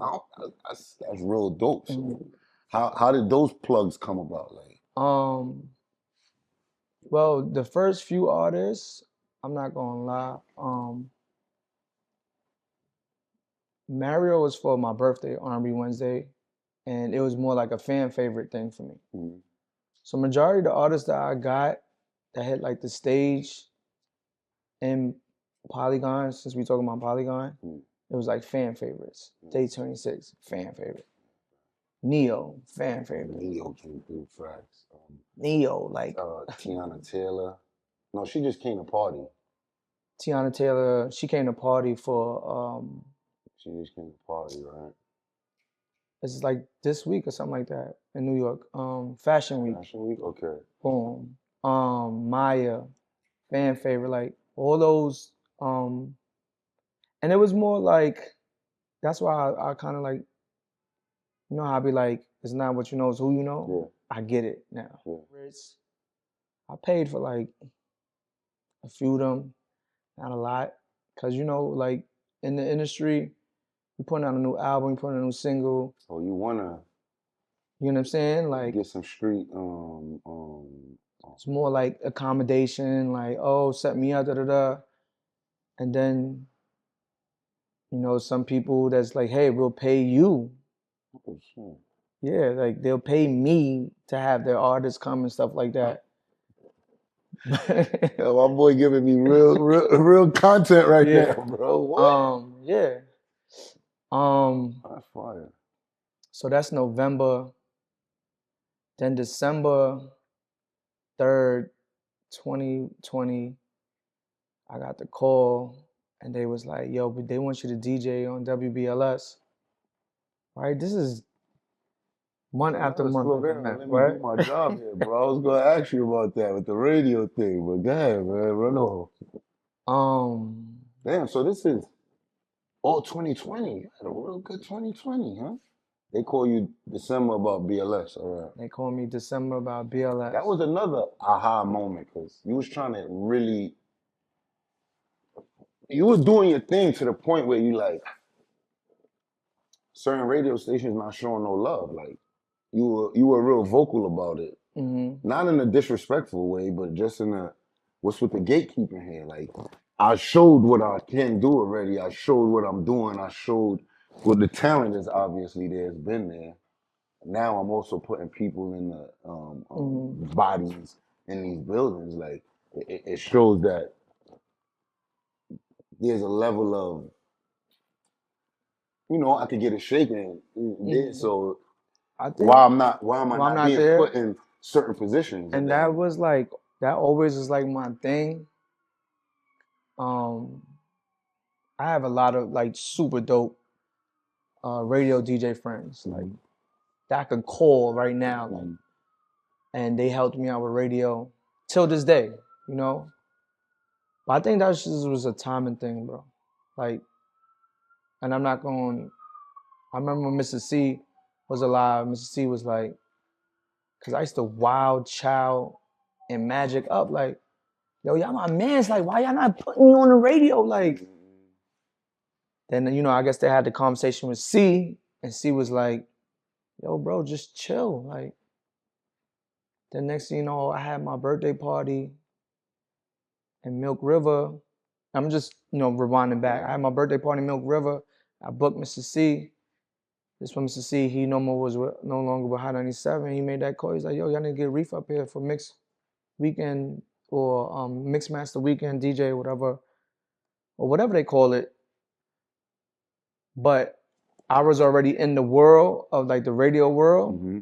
that's real dope. So how did those plugs come about? Like, well, the first few artists, I'm not gonna lie. Mario was for my birthday, RnB Wednesday, and it was more like a fan favorite thing for me. So majority of the artists that I got that hit like the stage in Polygon, since we talking about Polygon, it was like fan favorites. Day 26, fan favorite. Neo, fan favorite. Neo came through tracks. Neo, like Tiana Taylor. No, she just came to party. Tiana Taylor, she came to party for she just came to party, right? It's like this week or something like that in New York. Fashion Week. Fashion Week, okay. Boom. Maya, fan favorite, like all those. And it was more like, that's why I kind of like, how I be like, it's not what you know, it's who you know. Yeah. I get it now. Yeah. I paid for like a few of them, not a lot, cause like in the industry, you putting out a new album, you putting out a new single. Oh, you wanna? You know what I'm saying? Like get some street. It's more like accommodation, like, oh, set me up, da da da, and then some people that's like, hey, we'll pay you. Oh, shit. Yeah, like they'll pay me to have their artists come and stuff like that. Yo, my boy giving me real content right now, bro. What? Yeah. That's fire. So that's November. Then December 3rd, 2020, I got the call and they was like, yo, but they want you to DJ on WBLS. Right? This is month after month. Let me do my job here, bro. I was gonna ask you about that with the radio thing, but go ahead, man. Run off. Damn, so this is all 2020. You had a real good 2020, huh? They call you December about BLS, all right? They call me December about BLS. That was another aha moment, because you was trying to really, you was doing your thing to the point where you like, certain radio stations not showing no love. Like, you were real vocal about it. Not in a disrespectful way, but just in a, what's with the gatekeeping here? Like, I showed what I can do already. I showed what I'm doing. I showed what the talent is obviously there, has been there. Now I'm also putting people in the bodies in these buildings. Like, it shows that there's a level of, I could get it shaken. So why am I not being there? Put in certain positions? And that was like, that always is like my thing. I have a lot of like super dope radio DJ friends, like that I could call right now, like, and they helped me out with radio till this day, But I think that just was a timing thing, bro. Like, and I'm not going. I remember when Mr. C was alive. Mr. C was like, because I used to wild child and magic up like, yo, y'all my mans, like, why y'all not putting me on the radio? Like, then, you know, I guess they had the conversation with C, and C was like, yo, bro, just chill. Like, the next thing you know, I had my birthday party in Milk River. I'm just, you know, rewinding back. I had my birthday party in Milk River. I booked Mr. C. This one, Mr. C, he no longer with Hot 97. He made that call. He's like, yo, y'all need to get Reef up here for mix weekend or mix master weekend, DJ, whatever, or whatever they call it. But I was already in the world of like the radio world. Mm-hmm.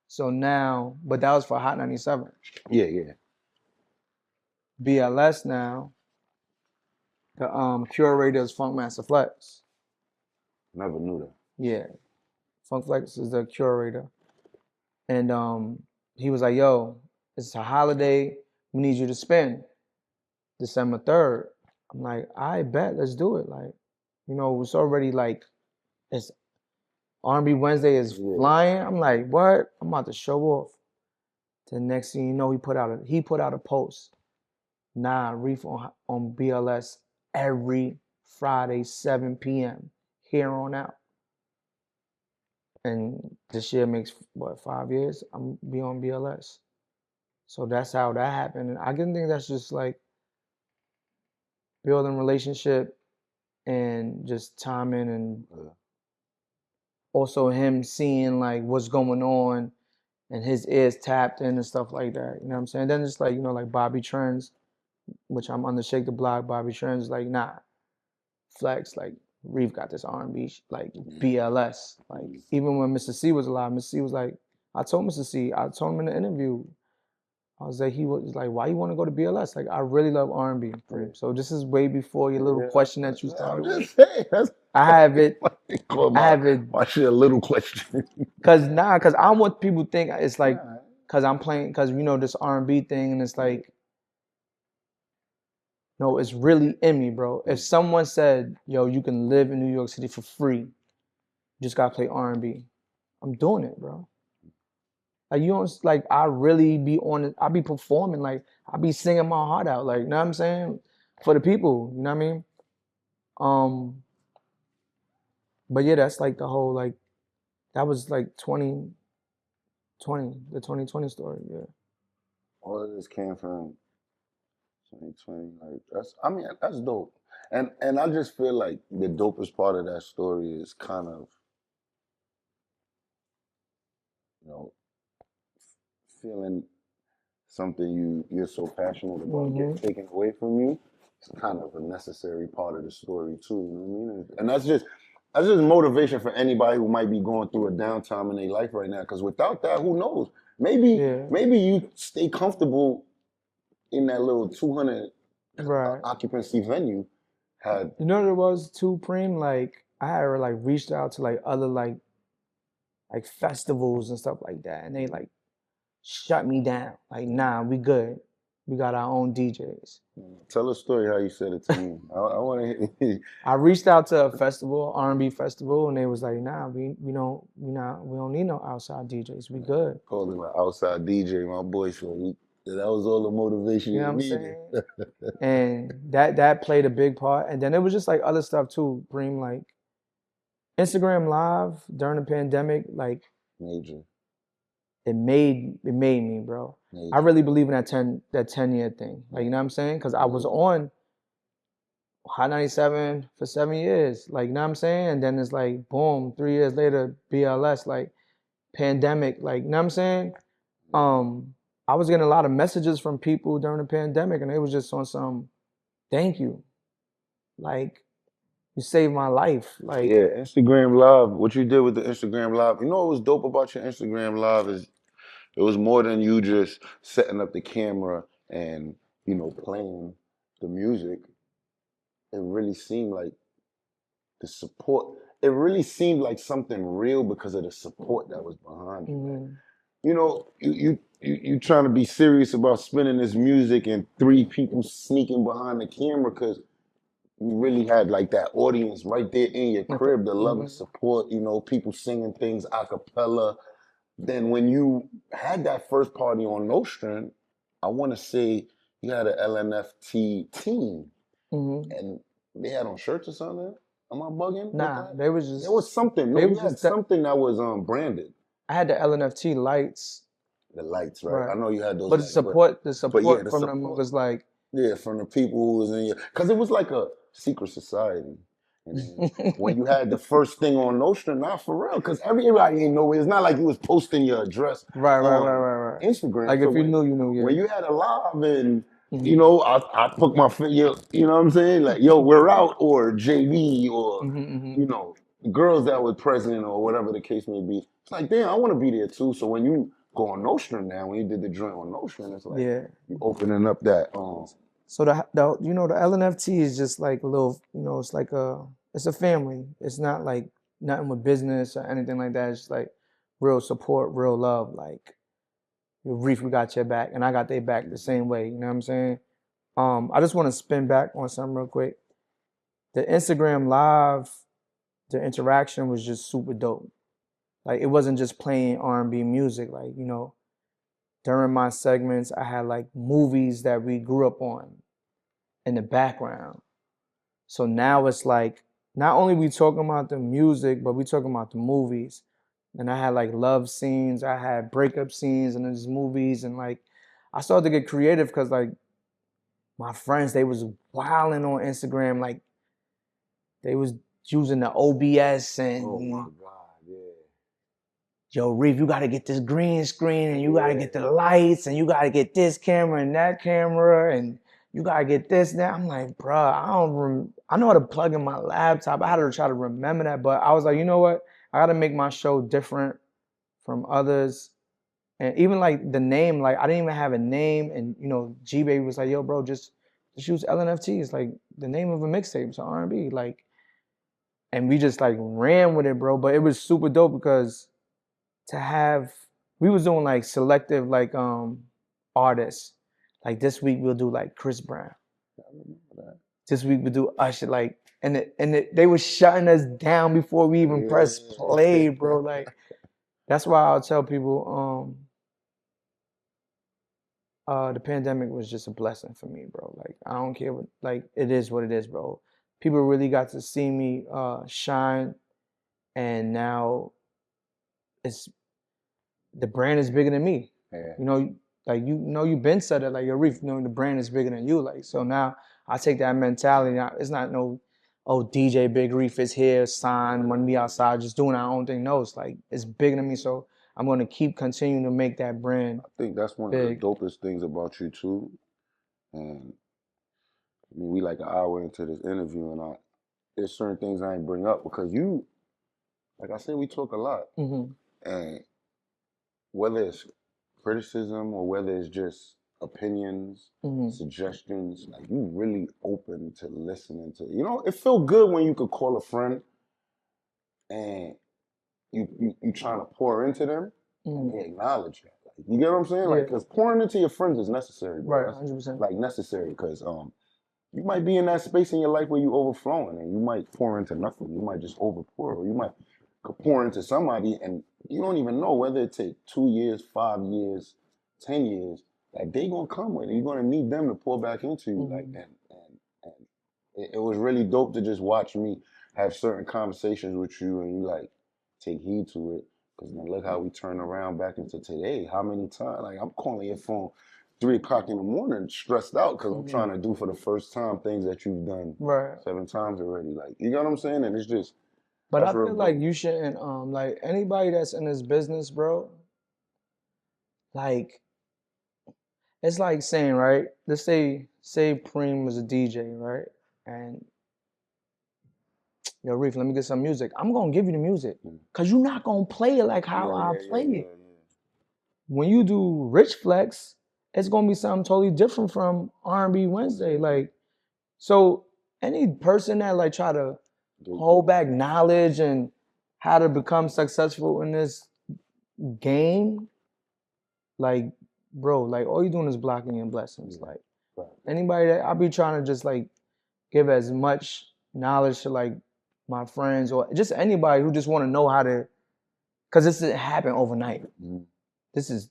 So now, but that was for Hot 97. Yeah, yeah. BLS now, the curator is Funkmaster Flex. Never knew that. Yeah. Funk Flex is the curator. And he was like, yo, it's a holiday. We need you to spend December 3rd. I'm like, I bet, let's do it. Like, you know, it's already like, it's RnB Wednesday is flying. I'm like, what? I'm about to show off. The next thing you know, he put out a post. Nah, Reef on BLS every Friday, 7 p.m. here on out. And this year makes, what, 5 years? I'm be on BLS. So that's how that happened. And I can think that's just like building relationship and just timing and also him seeing like what's going on and his ears tapped in and stuff like that. You know what I'm saying? Then it's like, you know, like Bobby Trends, which I'm on the Shake the Block. Bobby Trends like, nah, Flex, like Reef got this R&B, like BLS. Like even when Mr. C was alive, Mr. C was like, I told Mr. C, I told him in the interview, I was like, he was like, why you want to go to BLS? Like, I really love R&B. So this is way before your little question that you started with. I have it. My shit a little question. Cause I want people to think it's like, cause I'm playing, cause you know this R&B thing, and it's like, no, it's really in me, bro. If someone said, yo, you can live in New York City for free, you just gotta play R&B, I'm doing it, bro. Like you don't like I really be on it, I be performing, like I be singing my heart out, like you know what I'm saying? For the people, you know what I mean? But yeah, that's like the whole like that was like 2020, the 2020 story, yeah. All of this came from 2020. Like that's dope. And I just feel like the dopest part of that story is kind of, you know, feeling something you're so passionate about getting taken away from you. It's kind of a necessary part of the story too. You know what I mean? And that's just motivation for anybody who might be going through a downtime in their life right now. Because without that, who knows? Maybe you stay comfortable in that little 200 occupancy venue. You know what it was too, Prem? Like I had like reached out to like other like festivals and stuff like that, and they like shut me down. Like, nah, we good. We got our own DJs. Tell a story how you said it to me. I want to hear. I reached out to a festival, R&B festival, and they was like, nah, we don't need no outside DJs. We good. Called him an outside DJ, my boy. So that was all the motivation you know you needed. What I'm saying? And that played a big part. And then it was just like other stuff too, Bream, like Instagram Live during the pandemic, like major. It made me, bro. Major. I really believe in that 10-year thing. Like, you know what I'm saying? Because I was on Hot 97 for 7 years. Like, you know what I'm saying? And then it's like, boom, 3 years later, BLS, like, pandemic. Like, you know what I'm saying? I was getting a lot of messages from people during the pandemic, and they was just on some, thank you. Like, you saved my life. Like, yeah, Instagram Live, what you did with the Instagram Live. You know what was dope about your Instagram Live is it was more than you just setting up the camera and, you know, playing the music. It really seemed like the support. It really seemed like something real because of the support that was behind you. You know, you trying to be serious about spinning this music and 3 people sneaking behind the camera because you really had like that audience right there in your crib, the love and support, you know, people singing things a cappella, then when you had that first party on Nostrand, I want to say you had an LNFT team, and they had on shirts or something. Am I bugging? Nah, they was just. There was something. No, you had something that was branded. I had the LNFT lights. The lights, right? I know you had those. But lights, the support from them was like. Yeah, from the people who was in your, because it was like a secret society. And when you had the first thing on Nostrand, not for real, because everybody ain't know it. It's not like you was posting your address right. Instagram. Like so if you knew, you knew. Yeah. When you had a live and you know, I put my finger, you know what I'm saying? Like, yo, we're out, or JV, or you know, girls that were present, or whatever the case may be. It's like, damn, I want to be there too. So when you go on Nostrand now, when you did the joint on Nostrand, it's like you opening up that. So the you know, the LNFT is just like a little, you know, it's like it's a family. It's not like nothing with business or anything like that. It's just like real support, real love. Like, Reef, we got your back, and I got their back the same way. You know what I'm saying? I just want to spin back on something real quick. The Instagram live, the interaction was just super dope. Like, it wasn't just playing R&B music. Like, you know, during my segments, I had like movies that we grew up on in the background. So now it's like, not only we talking about the music, but we talking about the movies. And I had like love scenes, I had breakup scenes in these movies, and like I started to get creative because like my friends, they was wilding on Instagram, like they was using the OBS and oh my God, yeah. Yo, Reef, you gotta get this green screen and you gotta get the lights and you gotta get this camera and that camera and you gotta get this now. I'm like, bruh, I know how to plug in my laptop. I had to try to remember that, but I was like, you know what? I gotta make my show different from others. And even like the name, like I didn't even have a name. And you know, G Baby was like, yo, bro, just use LNFT. It's like the name of a mixtape. It's R&B. Like, and we just like ran with it, bro. But it was super dope because we was doing like selective like artists. Like this week we'll do like Chris Brown. I remember that. This week we'll do Usher, like, they were shutting us down before we even press play, bro. Like, that's why I'll tell people, the pandemic was just a blessing for me, bro. Like, I don't care what, like, it is what it is, bro. People really got to see me shine, and now the brand is bigger than me. Yeah. You know, like, you know, you've been said it, like, your Reef, you know, the brand is bigger than you. Like, so now I take that mentality. Now, it's not no, oh, DJ Big Reef is here, signed, want to be outside, just doing our own thing. No, it's like, it's bigger than me. So I'm going to keep continuing to make that brand. I think that's one big. of the dopest things about you too. And I mean, we like an hour into this interview, and there's certain things I ain't bring up because you, like I said, we talk a lot. And whether it's criticism or whether it's just opinions, suggestions, like you really open to listening to. You know, it felt good when you could call a friend and you trying to pour into them and they acknowledge that. Like, you get what I'm saying? Like, because pouring into your friends is necessary, bro. Right, 100%. Like, necessary because you might be in that space in your life where you overflowing and you might pour into nothing. You might just overpour, or you might pour into somebody and you don't even know whether it take 2 years, 5 years, 10 years, like they gonna come with it. You're gonna need them to pour back into you. Like, and it was really dope to just watch me have certain conversations with you and you like take heed to it. Cause now look how we turn around back into today. How many times, like I'm calling your phone 3 o'clock in the morning, stressed out because I'm trying to do for the first time things that you've done 7 times already. Like, you know what I'm saying? And it's just. But I feel like you shouldn't, like anybody that's in this business, bro, like, it's like saying, right? Let's say Prem was a DJ, right? And yo, Reef, let me get some music. I'm gonna give you the music, cause you're not gonna play it like how I play it. When you do Rich Flex, it's gonna be something totally different from RnB Wednesday. Like, so any person that like try to hold back knowledge and how to become successful in this game, like, bro, like all you're doing is blocking your blessings. Like, anybody that I be trying to just like give as much knowledge to like my friends or just anybody who just want to know how to because this didn't happen overnight. Mhm. This is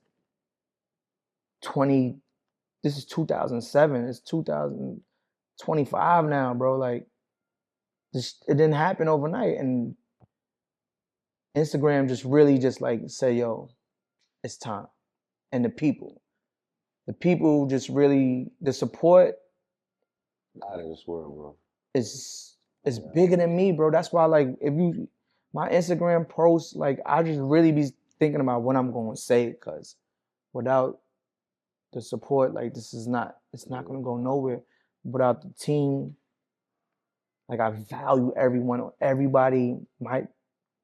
2007. It's 2025 now, bro. Like, it didn't happen overnight, and Instagram just really just like say, yo, it's time. And the people just really, the support Out of this world, bro. is bigger than me, bro. That's why, like, if you, my Instagram posts, like, I just really be thinking about what I'm going to say, because without the support, like, it's not going to go nowhere. Without the team, like, I value everybody.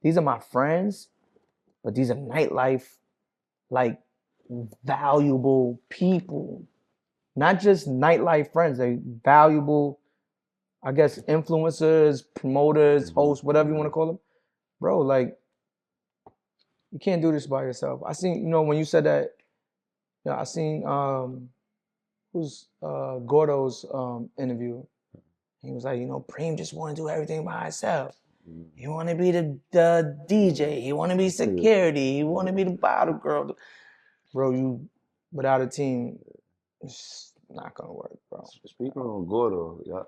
These are my friends, but these are nightlife, like, valuable people. Not just nightlife friends, they valuable, I guess, influencers, promoters, hosts, whatever you want to call them. Bro, like, you can't do this by yourself. I seen, when you said that, I seen Gordo's interview. He was like, Prem just want to do everything by himself. He want to be the DJ. He want to be security. He want to be the bottle girl. Bro, you without a team, it's not gonna work, bro. Speaking on Gordo, you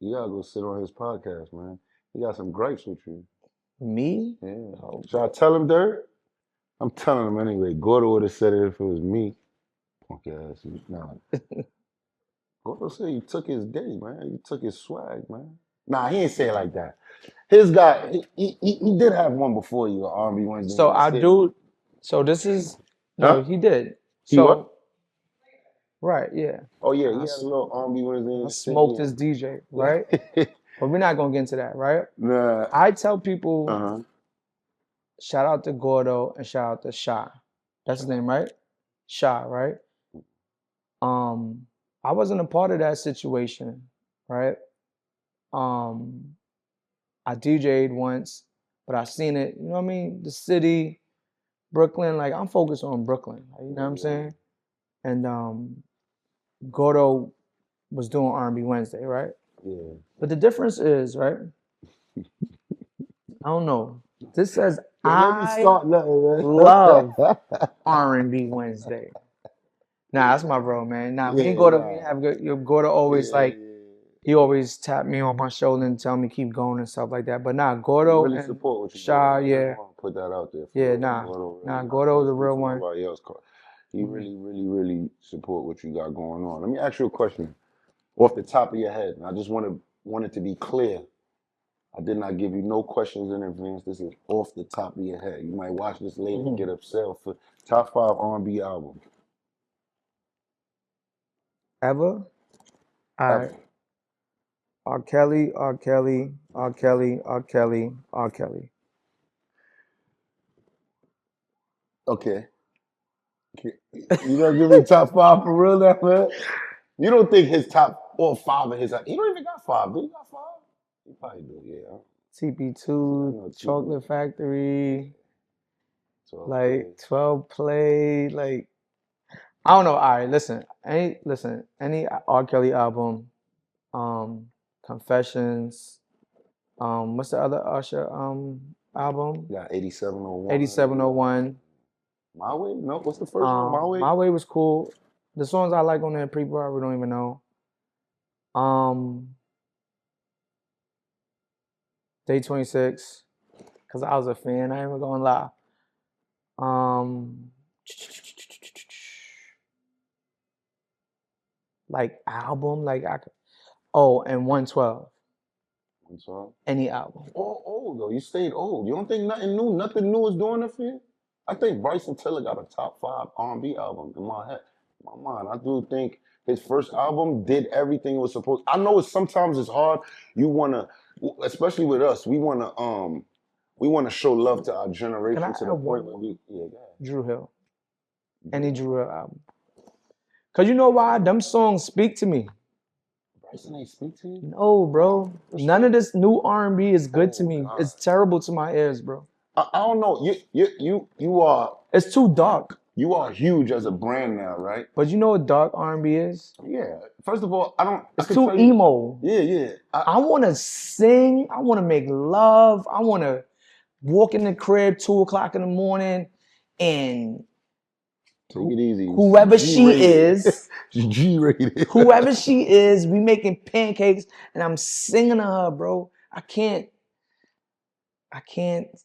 gotta go sit on his podcast, man. He got some gripes with you. Me? Yeah. Oh, Should I tell him, Dirt? I'm telling him anyway. Gordo would have said it if it was me. Punk ass. Nah. Gordo said you took his day, man. You took his swag, man. Nah, he ain't say it like that. His guy, he did have one before you, RnB Wednesdays. So I do. So this is no, he did. He what? Right, yeah. Oh yeah, he had a little RnB Wednesdays. I smoked this DJ, right? But we're not gonna get into that, right? Nah. I tell people, shout out to Gordo and shout out to Sha. That's his name, right? Sha, right? I wasn't a part of that situation, right? I DJ'd once, but I seen it, you know what I mean? The city, Brooklyn, like, I'm focused on Brooklyn, like, you know what I'm saying? And Gordo was doing RnB Wednesday, right? Yeah. But the difference is, right? I don't know. This says I love RnB Wednesday. Nah, that's my bro, man. Nah, me and Gordo, we have good. Gordo always he always tap me on my shoulder and tell me keep going and stuff like that. But nah, Gordo really and support what you Sha, doing. yeah. Put that out there. Gordo's a real one. He really support what you got going on. Let me ask you a question off the top of your head. I just wanted to be clear. I did not give you no questions in advance. This is off the top of your head. You might watch this later and get upset for top 5 R&B albums. Ever? All right. R. Kelly, R. Kelly, R. Kelly, R. Kelly, R. Kelly. Okay. You gonna give me top 5 for real now, man? You don't think his top or 5 of his? He don't even got 5. Do he got 5? He probably do. Yeah. TP2, Chocolate Factory, 12 Play, like, I don't know. All right, listen, any R. Kelly album, Confessions, what's the other Usher album? Yeah, 8701. 8701. My Way? No, what's the first one? My Way? My Way was cool. The songs I like on there, Pre-Bar, we don't even know. Day 26, because I was a fan, I ain't even gonna lie. Like album, like and 112. 112? Any album. Old though. You stayed old. You don't think nothing new is doing it for you? I think Bryson Tiller got a top 5 R&B album in my head. In my mind. I do think his first album did everything it was supposed. I know sometimes it's hard. You wanna, especially with us, we wanna show love to our generation to the point where we Drew Hill. Any Drew Hill album. Cause you know why? Them songs speak to me. Bryson ain't speak to you? No, bro. None of this new R&B is good to me. God. It's terrible to my ears, bro. I don't know. You are. It's too dark. You are huge as a brand now, right? But you know what dark R&B is? Yeah. First of all, I don't. It's too emo. Yeah. I want to sing. I want to make love. I want to walk in the crib 2 o'clock in the morning, and Take it easy. whoever she is, G-rated. whoever she is, we making pancakes, and I'm singing to her, bro. I can't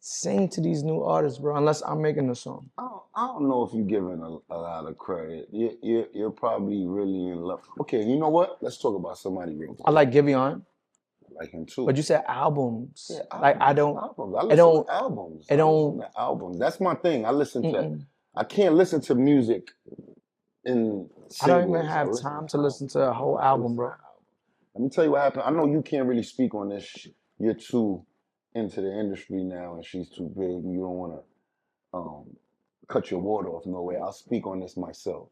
sing to these new artists, bro, unless I'm making a song. I don't know if you're giving a lot of credit. You're probably really in love. Okay, you know what? Let's talk about somebody real quick. I like Giveon. I like him too. But you said albums. Yeah, albums, like I don't. Albums. I It listen don't. to albums. It I don't. listen to albums. That's my thing. I listen to. Mm-mm. I can't listen to music in singles. I don't even have time to listen to a whole album, bro. Let me tell you what happened. I know you can't really speak on this. You're too into the industry now, and she's too big. You don't want to cut your water off nowhere. I'll speak on this myself.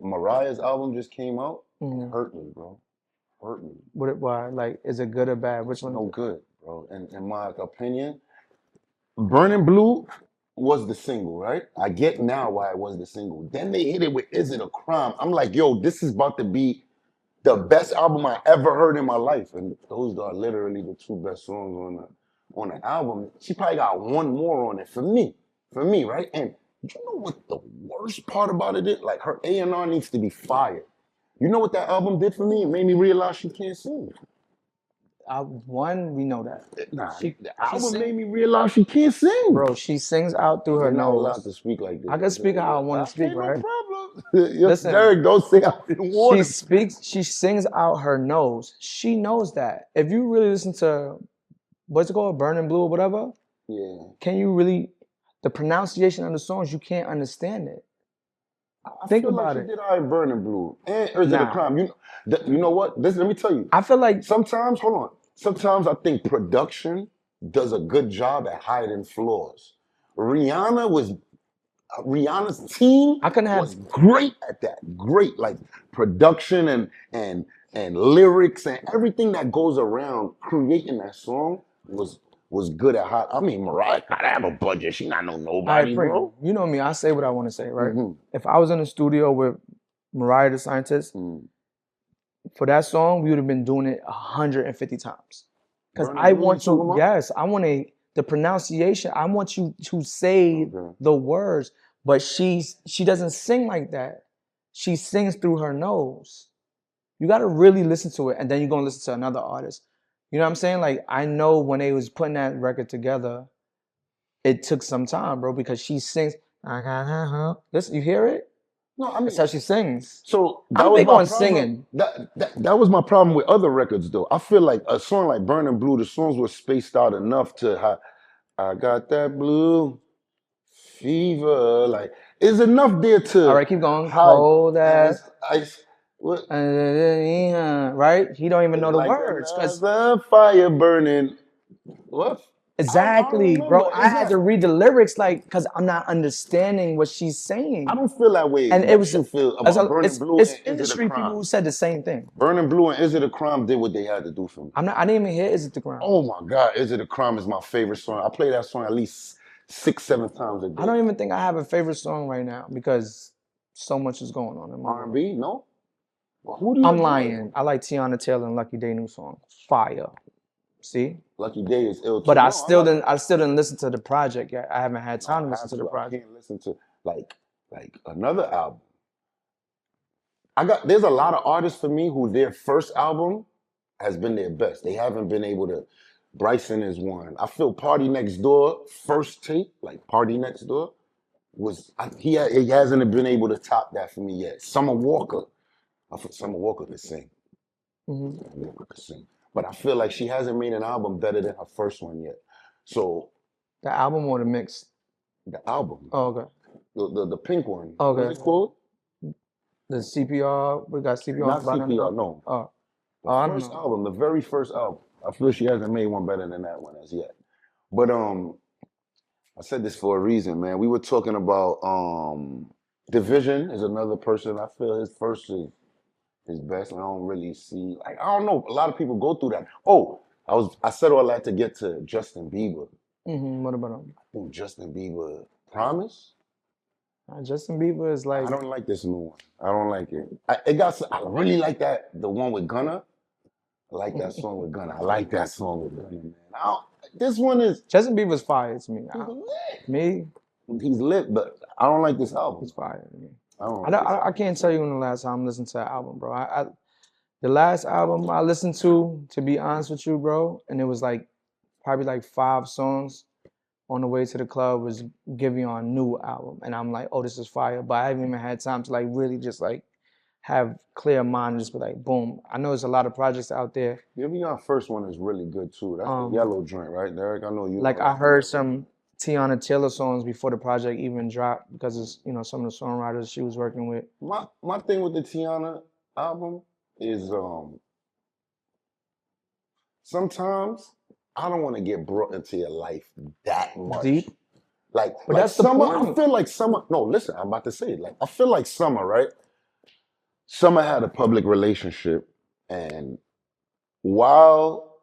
Mariah's album just came out. It hurt me, bro. Hurt me. Why? Like, is it good or bad? Which one? No good, bro. And in my opinion, Burning Blue was the single, right? I get now why it was the single. Then they hit it with Is It a Crime? I'm like, yo, this is about to be the best album I ever heard in my life. And those are literally the two best songs on the album. She probably got one more on it for me, right? And you know what the worst part about it is? Like, her A&R needs to be fired. You know what that album did for me? It made me realize she can't sing. One, we know that. Nah, the album made me realize she can't sing. Bro, she sings out through her nose. You're not allowed to speak like this. I can speak how I want to speak, right? No problem. Listen, Derek, don't say I didn't want she sings out her nose. She knows that. If you really listen to, what's it called, Burning Blue or whatever, yeah, can you really, the pronunciation of the songs, you can't understand it. Think about it. She did all right, Burning Blue. And Is It a Crime? You know what? Let me tell you. I feel like sometimes, hold on. Sometimes I think production does a good job at hiding flaws. Rihanna's team was great at that. Great, like production and lyrics and everything that goes around creating that song was good at hot. I mean, Mariah gotta have a budget. She not know nobody, bro. You know me. I say what I want to say, right? Mm-hmm. If I was in the studio with Mariah the Scientist, for that song, we would have been doing it 150 times. Because I want to, yes, I want the pronunciation. I want you to say the words, but she doesn't sing like that. She sings through her nose. You got to really listen to it, and then you're going to listen to another artist. You know what I'm saying? Like, I know when they was putting that record together, it took some time, bro, because she sings. Listen, you hear it? No, I mean, that's how she sings. So I'm big on singing. That was my problem with other records, though. I feel like a song like Burning Blue, the songs were spaced out enough to have, I got that blue fever. Like, is enough there to. All right, keep going. Hold that. Ice. What? Right? He don't even know the words. The fire burning. What? Exactly, bro. I had to read the lyrics, like, because I'm not understanding what she's saying. I don't feel that way. And it was feel about Burning Blue. It's industry people who said the same thing. Burning Blue and Is It a Crime did what they had to do for me. I didn't even hear Is It the Crime. Oh my God, Is It a Crime is my favorite song. I play that song at least 6-7 times a day. I don't even think I have a favorite song right now because so much is going on in my R&B. No. Well, who do you? I'm lying. I like Tiana Taylor and Lucky Day new song, Fire. See? Lucky Day is ill too. But I still didn't listen to the project yet. I haven't had time to listen to the project. I can't listen to like another album. There's a lot of artists for me who their first album has been their best. They haven't been able to. Bryson is one. I feel Party Next Door first tape, like Party Next Door, he hasn't been able to top that for me yet. Summer Walker. I feel Summer Walker could sing. Walker could sing. But I feel like she hasn't made an album better than her first one yet. So the album or the mix? The album. Oh, okay. The pink one. Okay. What's it called? The CPR. We got CPR. Not CPR. No. The first album. The very first album. I feel she hasn't made one better than that one as yet. But I said this for a reason, man. We were talking about Division is another person. I feel his first is his best. I don't really see, like, I don't know. A lot of people go through that. Oh, I said all that to get to Justin Bieber. What about him? I think Justin Bieber, Promise. Justin Bieber is like. I don't like this new one. I don't like it. I really like the one with Gunna. I like that song with Gunna. I like that song with Gunna, man. this one is Justin Bieber's fire to me. Me, he's lit, but I don't like this album. he's fire to me. I don't like this album. I can't tell you when the last time I listened to an album, bro. The last album I listened to be honest with you, bro, and it was like probably like 5 songs on the way to the club was Giveon new album, and I'm like, oh, this is fire. But I haven't even had time to like really just like have clear mind and just be like, boom. I know there's a lot of projects out there. Giveon first one is really good too. That's the yellow joint, right, Derek? I know you. Like I heard some Tiana Taylor songs before the project even dropped because it's some of the songwriters she was working with. My thing with the Tiana album is sometimes I don't want to get brought into your life that much. Deep. Like, but like that's Summer, the point. I feel like Summer. No, listen, I'm about to say it. Like, I feel like Summer, right? Summer had a public relationship, and while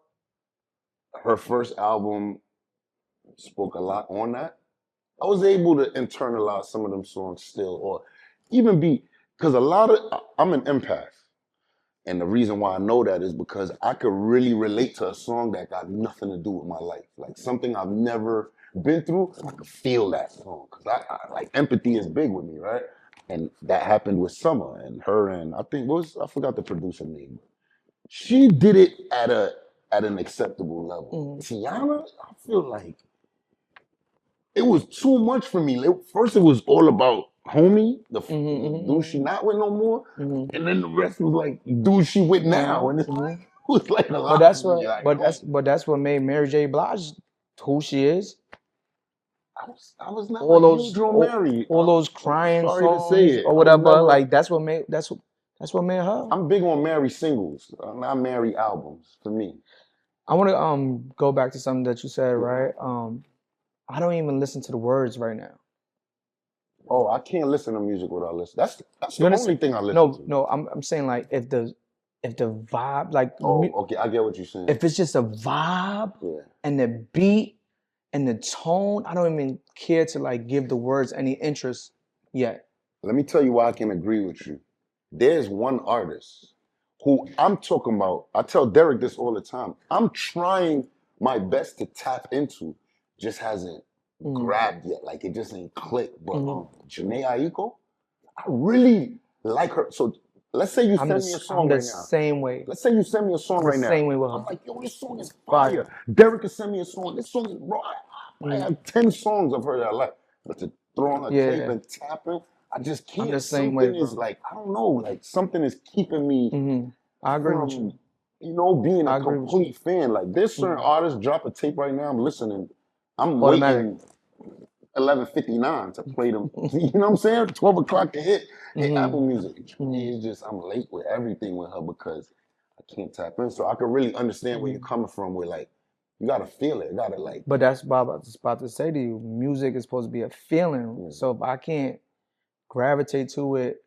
her first album spoke a lot on that, I was able to internalize some of them songs still, or even because I'm an empath. And the reason why I know that is because I could really relate to a song that got nothing to do with my life. Like something I've never been through, I could feel that song. Because I like empathy is big with me, right? And that happened with Summer and her and I forgot the producer name. She did it at an acceptable level. Tiana, I feel like it was too much for me. First it was all about homie, dude she not with no more, and then the rest was like dude she with now, and it was like a lot. But that's what that's what made Mary J. Blige who she is. I was not all those Mary. All those crying songs or whatever. Like that's what made her. I'm big on Mary singles, not Mary albums. For me, I want to go back to something that you said, right? I don't even listen to the words right now. Oh, I can't listen to music without listening. That's the only thing I listen to. No, I'm saying like if the vibe, like okay, I get what you're saying. If it's just a vibe and the beat and the tone, I don't even care to like give the words any interest yet. Let me tell you why I can agree with you. There's one artist who I'm talking about. I tell Derek this all the time. I'm trying my best to tap into, just hasn't grabbed yet. Like it just ain't clicked. But Janae Aiko, I really like her. So let's say you send me a song right now. Same way. Let's say you send me a song right now. Same way with her. I'm like, yo, this song is fire. Derek can send me a song. This song is bro. I have 10 songs of her that I like. But to throw on a tape and tapping, I just can't. I'm the same way, is like, I don't know, like something is keeping me I agree with you. Being a complete fan. Like there's certain artists drop a tape right now, I'm listening. I'm waiting 11:59 to play them. You know what I'm saying? 12 o'clock to hit. Apple Music. It's just I'm late with everything with her because I can't tap in. So I can really understand where you're coming from with like, you gotta feel it. You gotta like. But that's what I was about to say to you. Music is supposed to be a feeling. So if I can't gravitate to it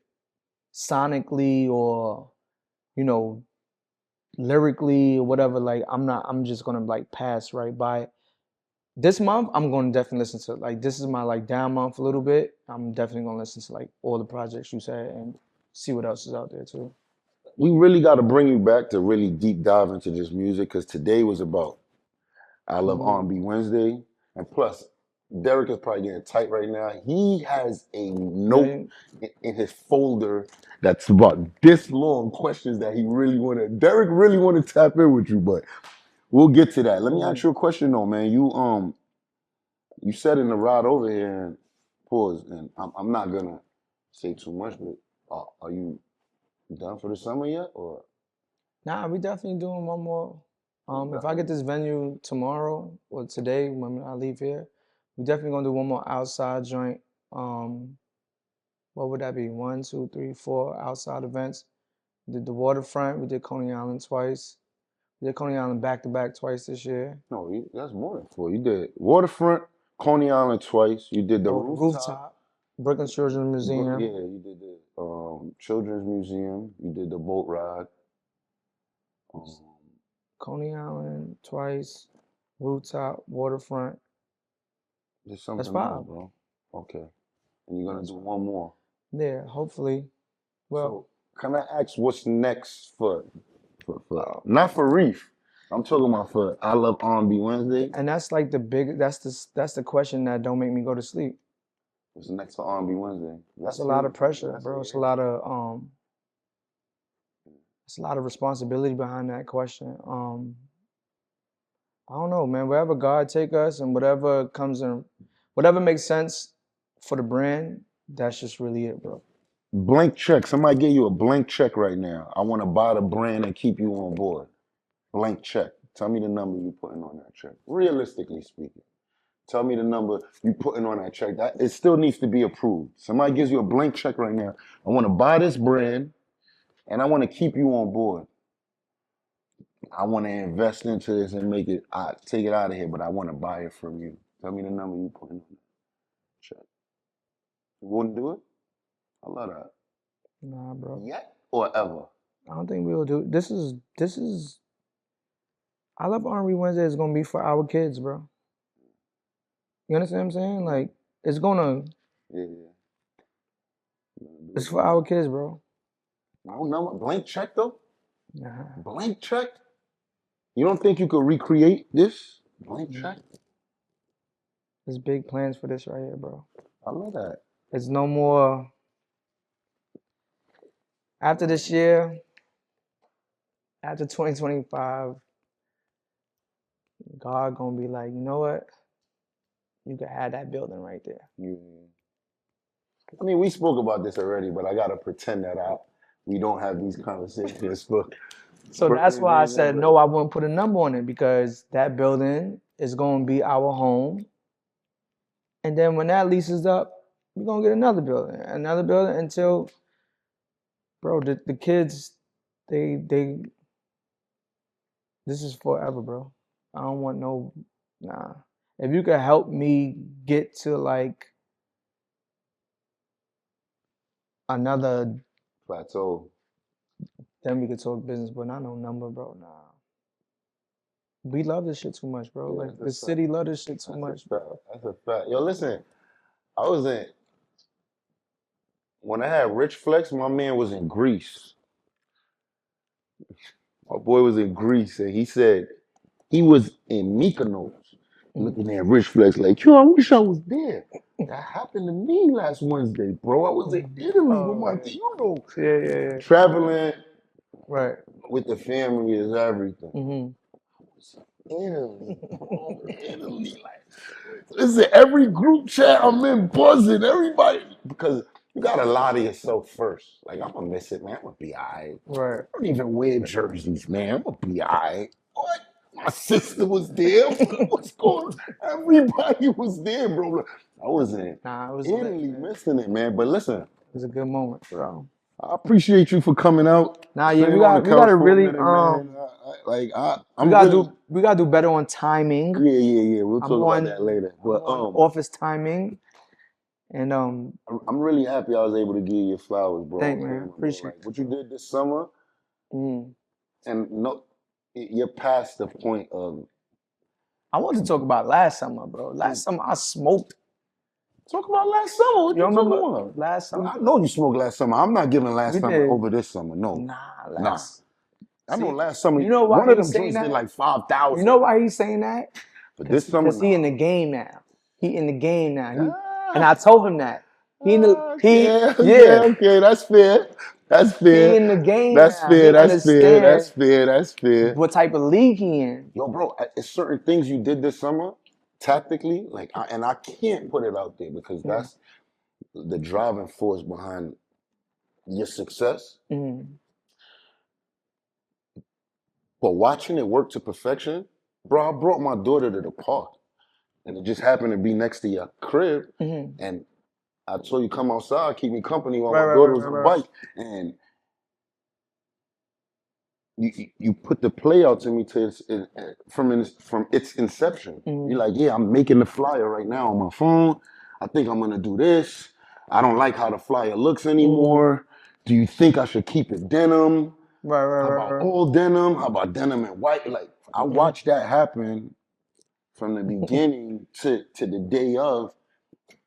sonically or, lyrically or whatever, like I'm just gonna like pass right by it. This month, I'm gonna definitely listen to like this is my like down month a little bit. I'm definitely gonna listen to like all the projects you said and see what else is out there too. We really got to bring you back to really deep dive into this music because today was about I love RnB Wednesday, and plus Derek is probably getting tight right now. He has a note in his folder that's about this long questions that he really Derek really want to tap in with you, but we'll get to that. Let me ask you a question though, man. You said in the ride over here, and pause, and I'm not gonna say too much, but are you done for the summer yet, or? Nah, we definitely doing one more. If I get this venue tomorrow or today when I leave here, we definitely gonna do one more outside joint. What would that be? 1, 2, 3, 4 outside events. We did the waterfront. We did Coney Island twice. We did Coney Island back to back twice this year. No, that's more than 4. You did waterfront, Coney Island twice. You did the rooftop. Brooklyn Children's Museum. Yeah, you did the Children's Museum. You did the boat ride. Coney Island twice, rooftop, waterfront. There's something That's 5, more, bro. Okay, and you're gonna do one more. Yeah, hopefully. Well, so, can I ask what's next for not for Reef, I'm talking about for I love RnB Wednesday. And that's like that's the question that don't make me go to sleep. What's next for RnB Wednesday? That's a lot of pressure, bro. It's a lot of responsibility behind that question. I don't know, man. Wherever God take us and whatever comes in, whatever makes sense for the brand, that's just really it, bro. Blank check. Somebody give you a blank check right now. I want to buy the brand and keep you on board. Blank check. Tell me the number you putting on that check. Realistically speaking. Tell me the number you putting on that check. That it still needs to be approved. Somebody gives you a blank check right now. I want to buy this brand and I want to keep you on board. I want to invest into this and make it, take it out of here, but I want to buy it from you. Tell me the number you putting on that check. You wouldn't do it? I love that. Nah, bro. Yet or ever? I don't think we will do. This is. I love RnB Wednesday is gonna be for our kids, bro. You understand what I'm saying? Like it's gonna. Yeah. It's for our kids, bro. No number. Blank check though? Nah. Blank check? You don't think you could recreate this? Blank check? There's big plans for this right here, bro. I love that. It's no more. After this year, after 2025, God gonna be like, you know what? You can have that building right there. I mean, we spoke about this already, but I gotta pretend that we don't have these conversations. So that's why I said no. I wouldn't put a number on it because that building is gonna be our home, and then when that lease is up, we're gonna get another building until, bro, the kids, they. This is forever, bro. I don't want no, nah. If you could help me get to like another plateau, then we could talk business, but not no number, bro. Nah. We love this shit too much, bro. Yeah, like the city love this shit too much, bro. That's a fact. Yo, listen, when I had Rich Flex, my man was in Greece. My boy was in Greece, and he said he was in Mykonos, looking at Rich Flex like, yo, I wish I was there. That happened to me last Wednesday, bro. I was in Italy with my Tino. Yeah. Traveling right with the family is everything. Mm-hmm. Italy. Like, listen, every group chat I'm in buzzing, everybody, because you gotta lie to yourself first. Like, I'm gonna miss it, man. I'm gonna be all right. Right. I don't even wear jerseys, man. I'm gonna be all right. What? My sister was there. What's going on? Everybody was there, bro. I was in Italy missing it, man. But listen, it was a good moment, bro. I appreciate you for coming out. Nah, yeah, we gotta really we gotta do better on timing. Yeah. We'll talk about that later. But office timing. And I'm really happy I was able to give you your flowers, bro. Thank man, appreciate what you did this summer. And no, you're past the point of. I want to talk about last summer, bro. Last summer I smoked. Talk about last summer. What you remember talking about? last summer? I know you smoked last summer. I'm not giving last summer over this summer. No. Nah. I know last summer. You know why one of them he's joints saying did that? like 5,000. You know why he's saying that? But this summer, because he in the game now. He in the game now. And I told him that. Okay, that's fair. That's fair. He in the game. That's now. fair. That's fair. What type of league he in? Yo, bro, it's certain things you did this summer, tactically, like, and I can't put it out there because that's the driving force behind your success. But watching it work to perfection, bro, I brought my daughter to the park, and it just happened to be next to your crib, and I told you come outside, keep me company while my daughter was on a bike, and you put the play out to me from its inception. You're like, yeah, I'm making the flyer right now on my phone. I think I'm gonna do this. I don't like how the flyer looks anymore. Do you think I should keep it denim? Right. How about all denim? How about denim and white? Like, I watched that happen from the beginning to the day of,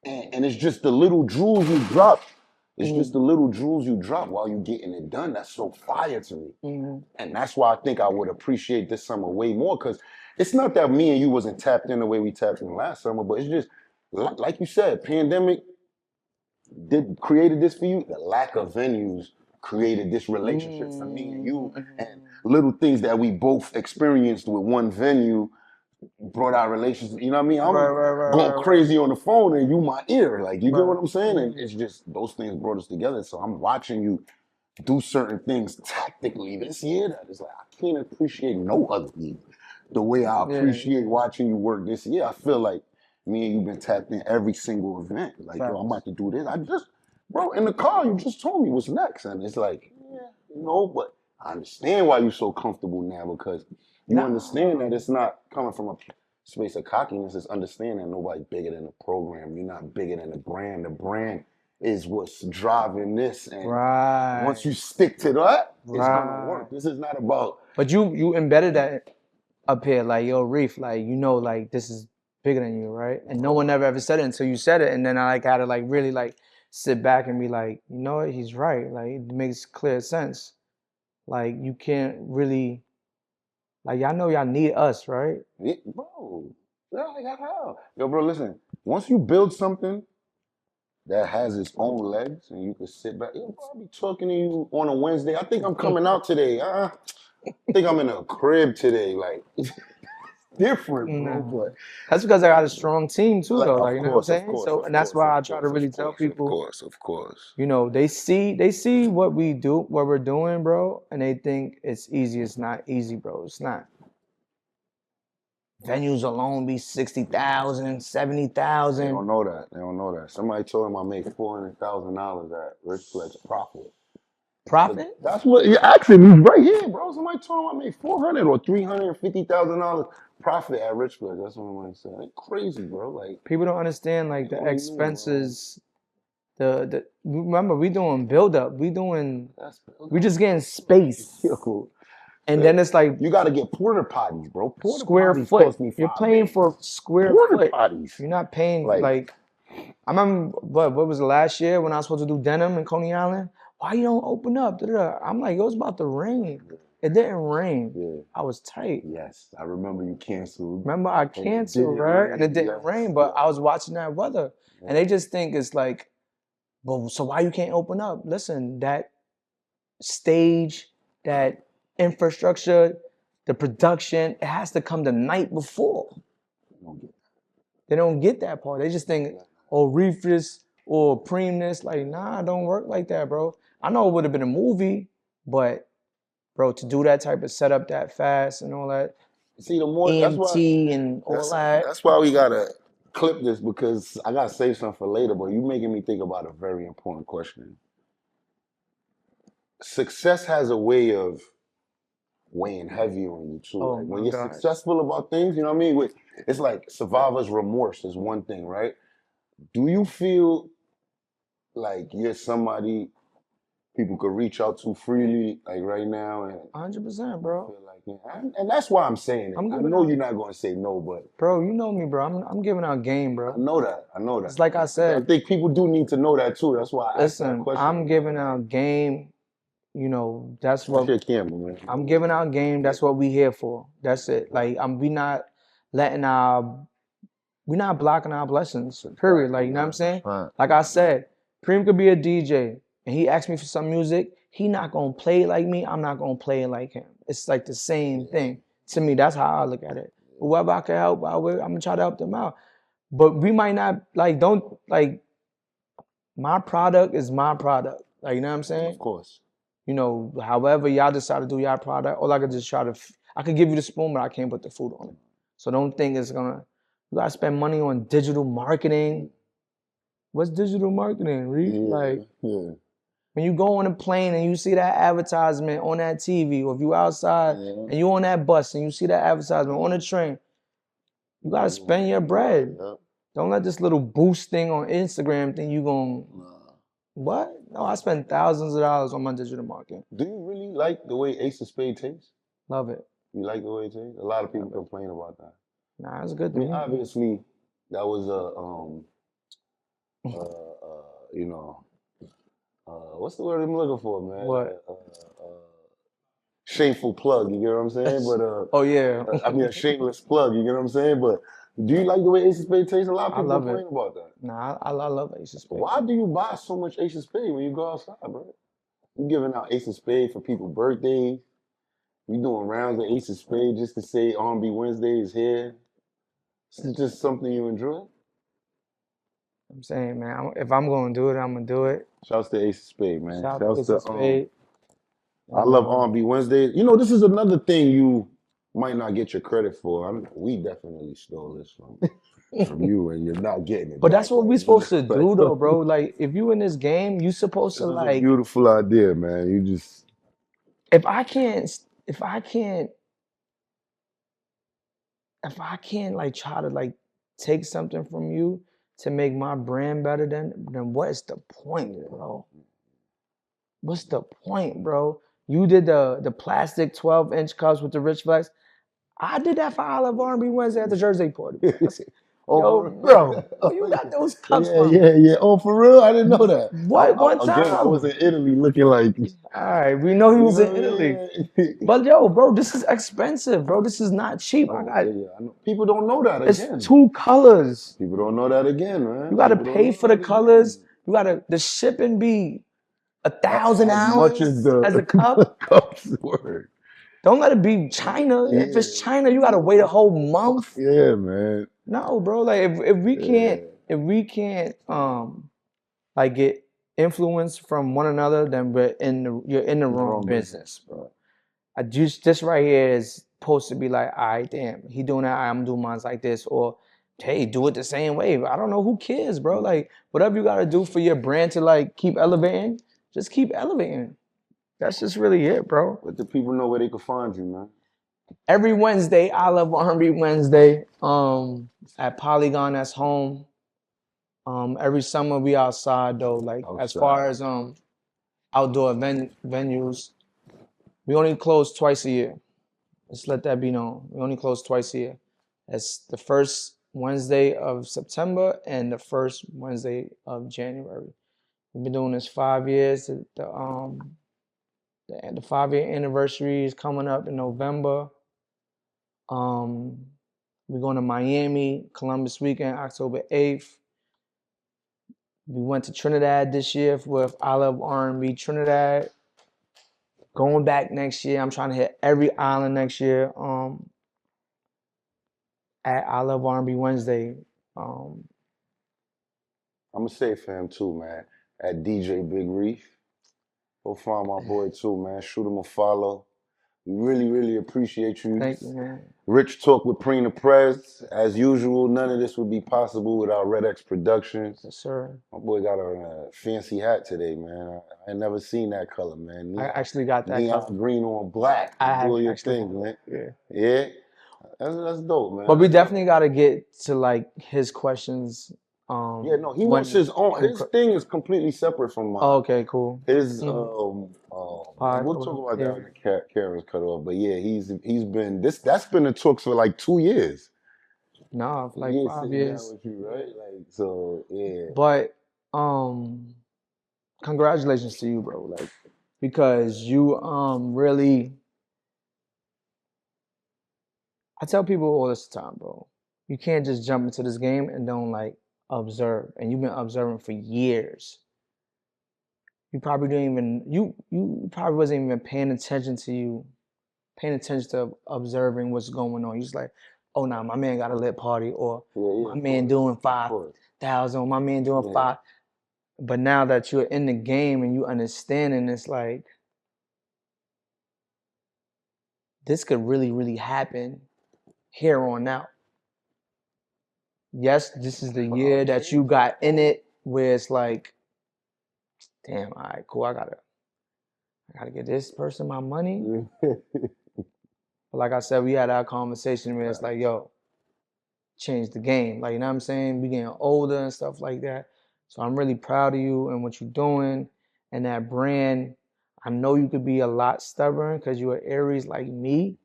and it's just the little jewels you drop It's just the little jewels you drop while you getting it done. That's so fire to me. And that's why I think I would appreciate this summer way more, because it's not that me and you wasn't tapped in the way we tapped in last summer, but it's just, like you said, pandemic created this for you. The lack of venues created this relationship for me and you, and little things that we both experienced with one venue brought our relationship. You know what I mean? I'm going crazy on the phone and you my ear. Like, you get what I'm saying? And it's just, those things brought us together. So I'm watching you do certain things tactically this year that is like, I can't appreciate no other year the way I appreciate watching you work this year. I feel like me and you been tapped in every single event. Like, yo, I'm about to do this. Bro, in the car, you just told me what's next. And it's like, but I understand why you're so comfortable now, because you understand that it's not coming from a space of cockiness. It's understanding that nobody's bigger than the program. You're not bigger than the brand. The brand is what's driving this. And once you stick to that, it's gonna work. This is not about. But you embedded that up here, like, yo, Reef, like, like, this is bigger than you, right? And no one ever said it until you said it, and then I had to really sit back and be like, you know what, he's right. Like, it makes clear sense. Like, you can't really, like, y'all know y'all need us, right? Bro, like how? Yo, bro, listen. Once you build something that has its own legs and you can sit back, bro, I'll be talking to you on a Wednesday. I think I'm coming out today. I think I'm in a crib today. Like, different, bro. But that's because I got a strong team too, though. Like, you know what I'm saying? So, and that's why I try to really tell people. Of course. You know, they see what we do, what we're doing, bro, and they think it's easy. It's not easy, bro. It's not. Venues alone be 60,000, 70,000. They don't know that. Somebody told him I made $400,000 at Rich Flex profit. Profit? That's what you're asking me right here, bro. Somebody told him I made $400,000 or $350,000 profit at Rich Flex. That's what I'm saying. It's crazy, bro. Like, people don't understand the expenses. Remember, we doing build up. We just getting space. And then it's like, you got to get porta potties, bro. Porta square potties foot. cost me You're paying for square foot. Potties. You're not paying like I remember what was the last year when I was supposed to do denim in Coney Island? Why you don't open up? I'm like, it was about to rain. It didn't rain. Yeah. I was tight. Yes, I remember you canceled. Remember I canceled, right? And it didn't rain, but I was watching that weather. Yeah. And they just think it's like, well, so why you can't open up? Listen, that stage, that infrastructure, the production, it has to come the night before. They don't get that part. They just think, oh, Reef this or Prem this. Like, nah, it don't work like that, bro. I know it would have been a movie, but, bro, to do that type of setup that fast and all that, see, the more EMT and all that. That's why we gotta clip this, because I gotta save something for later. But you making me think about a very important question. Success has a way of weighing heavy on you too. Oh, like, when you're successful about things, you know what I mean? It's like survivor's remorse is one thing, right? Do you feel like you're somebody people could reach out to freely, like right now? And 100%, bro. And that's why I'm saying it. I know you're not gonna say no, but bro, you know me, bro. I'm giving out game, bro. I know that. It's like I said. I think people do need to know that too. That's why I asked that question. I'm giving out game. You know, that's what your camera, man. I'm giving out game. That's what we here for. That's it. Like, we're not blocking our blessings. Period. Like, you know what I'm saying? Right. Like I said, Prem could be a DJ and he asked me for some music. He not gonna play it like me. I'm not gonna play it like him. It's like the same thing. To me, that's how I look at it. Whoever I can help, I'm gonna try to help them out. But we might not my product is my product. Like, you know what I'm saying? Of course. You know, however y'all decide to do y'all product, all I could just I could give you the spoon, but I can't put the food on it. So don't think you gotta spend money on digital marketing. What's digital marketing, Reef? When you go on a plane and you see that advertisement on that TV, or if you outside and you on that bus and you see that advertisement on the train, you gotta spend your bread. Don't let this little boost thing on Instagram think you gonna... What? No, I spend thousands of dollars on my digital marketing. Do you really like the way Ace of Spades tastes? Love it. You like the way it tastes? A lot of people complain about that. Nah, it's good to me. Obviously, that was a, you know, What's the word I'm looking for, man? What? Shameful plug, you get what I'm saying? But Oh yeah, I mean a shameless plug, you get what I'm saying? But do you like the way Ace of Spades tastes? A lot of I people love it. complain about that. Nah, I love Ace of Spades. Why do you buy so much Ace of Spades when you go outside, bro? You giving out Ace of Spades for people's birthdays. You doing rounds of Ace of Spades just to say RnB Wednesday is here. It's just something you enjoy. I'm saying, man, if I'm gonna do it, I'm gonna do it. Shouts to Ace of Spades, man. Shout out to Shouts Ace to of Spades. I And love R&B Wednesdays. You know, this is another thing you might not get your credit for. We definitely stole this from you, and you're not getting it but that's back what right we supposed to now. do, though, bro. Like, if you in this game, you supposed to This is a like. beautiful idea, man. You just If I can't, if I can't, if I can't like try to like take something from you to make my brand better, then what is the point, bro? What's the point, bro? You did the plastic 12-inch cups with the Rich Flex. I did that for Olive R&B Wednesday at the Jersey party. Yo, oh, bro, where you oh, got those cups yeah, from? yeah, yeah. Oh, for real? I didn't know that. What one Again, I was time? in Italy looking like, you All right, we know he was in know Italy. what I mean? But yo, bro, this is expensive, bro. This is not cheap. I Oh, got yeah, I know. People don't know that it's again. 2 colors. People don't know that again, You man. gotta People don't pay know for the that colors. again. You gotta the shipping be 1,000 As much as dollars as a the cup. cups were. Don't let it be China. If it's Yeah, China, you gotta wait a whole month. yeah, man. No, bro. Like if we can't Yeah. like get influence from one another, then you're in the wrong Wrong business, business. bro. I just this right here is supposed to be like, all right, damn, he doing that, I'm doing mine like this, or hey, do it the same way. I don't know, who cares, bro? Like whatever you gotta do for your brand to like keep elevating, just keep elevating. That's just really it, bro. Let the people know where they can find you, man. Every Wednesday, I love R&B Wednesday. At Polygon, that's home. Every summer we outside though. Like as far Outside. as outdoor venues, we only close twice a year. Let's let that be known. We only close twice a year. That's the first Wednesday of September and the first Wednesday of January. We've been doing this 5 years. The 5-year anniversary is coming up in November. We're going to Miami, Columbus weekend, October 8th. We went to Trinidad this year with I Love R&B Trinidad. Going back next year, I'm trying to hit every island next year. At I Love R&B Wednesday. I'm gonna say for him too, man. At DJ Big Reef. Go find my boy too, man. Shoot him a follow. We really, really appreciate you. Thank you, man. Rich talk with PremeDaPrez. As usual, none of this would be possible without Red X Productions. Yes, sir. My boy got a fancy hat today, man. I ain't never seen that color, man. I actually got that Neon color. green on black. I have Doing your actually thing, got man. that. Yeah. Yeah, that's dope, man. But we That's dope. definitely got to get to like his questions. Yeah, no, he wants When his own. in, His thing is completely separate from oh, mine. okay, cool. His Pod, we'll talk about that yeah. when the Karen's cut off. But yeah, he's been that's been in talks for like 2 years. Nah, for like Yeah, 5 years. with you, right? Like so, yeah. But congratulations to you, bro. Like because you really, I tell people all this time, bro. You can't just jump into this game and don't like observe. And you've been observing for years. You probably didn't even you probably wasn't even paying attention to observing what's going on. You just like, oh nah, my man got a lit party, or Yeah, my man doing course. 5,000, or my man doing Yeah. five. But now that you're in the game and you understand, and it's like this could really, really happen here on out. Yes, this is the year that you got in it where it's like, damn, all right, cool, I gotta get this person my money. But like I said, we had our conversation where it's like, yo, change the game. Like, you know what I'm saying? We getting older and stuff like that. So I'm really proud of you and what you're doing and that brand. I know you could be a lot stubborn because you're Aries like me.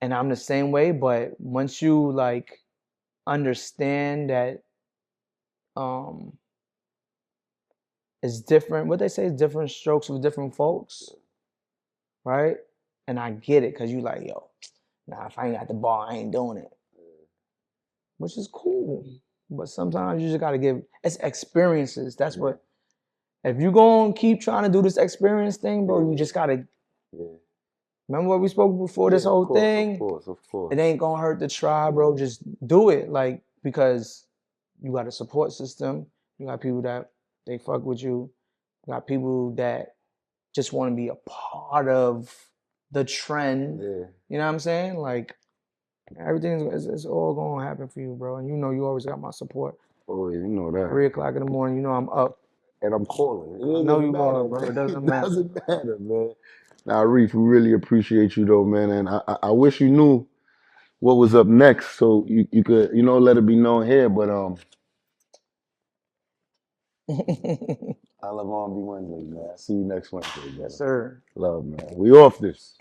And I'm the same way. But once you like understand that it's different. What they say is different strokes for different folks, right? And I get it because you like, yo, nah, if I ain't got the ball, I ain't doing it, which is cool. But sometimes you just gotta give it's experiences. That's what. If you gonna keep trying to do this experience thing, bro, you just gotta. Remember what we spoke before this whole thing? Of course. It ain't gonna hurt to try, bro. Just do it, like because you got a support system. You got people that they fuck with you. You got people that just want to be a part of the trend. Yeah. You know what I'm saying? Like everything is all gonna happen for you, bro. And you know you always got my support. Oh, you know that. 3 o'clock in the morning, you know I'm up. And I'm calling. I know you are, bro. It doesn't matter. It doesn't matter, man. Now, Reef, we really appreciate you, though, man. And I wish you knew what was up next, so you could, let it be known here. But I love RnB Wednesdays, man. See you next Wednesday, man. Yes, sir. Love, man. We off this.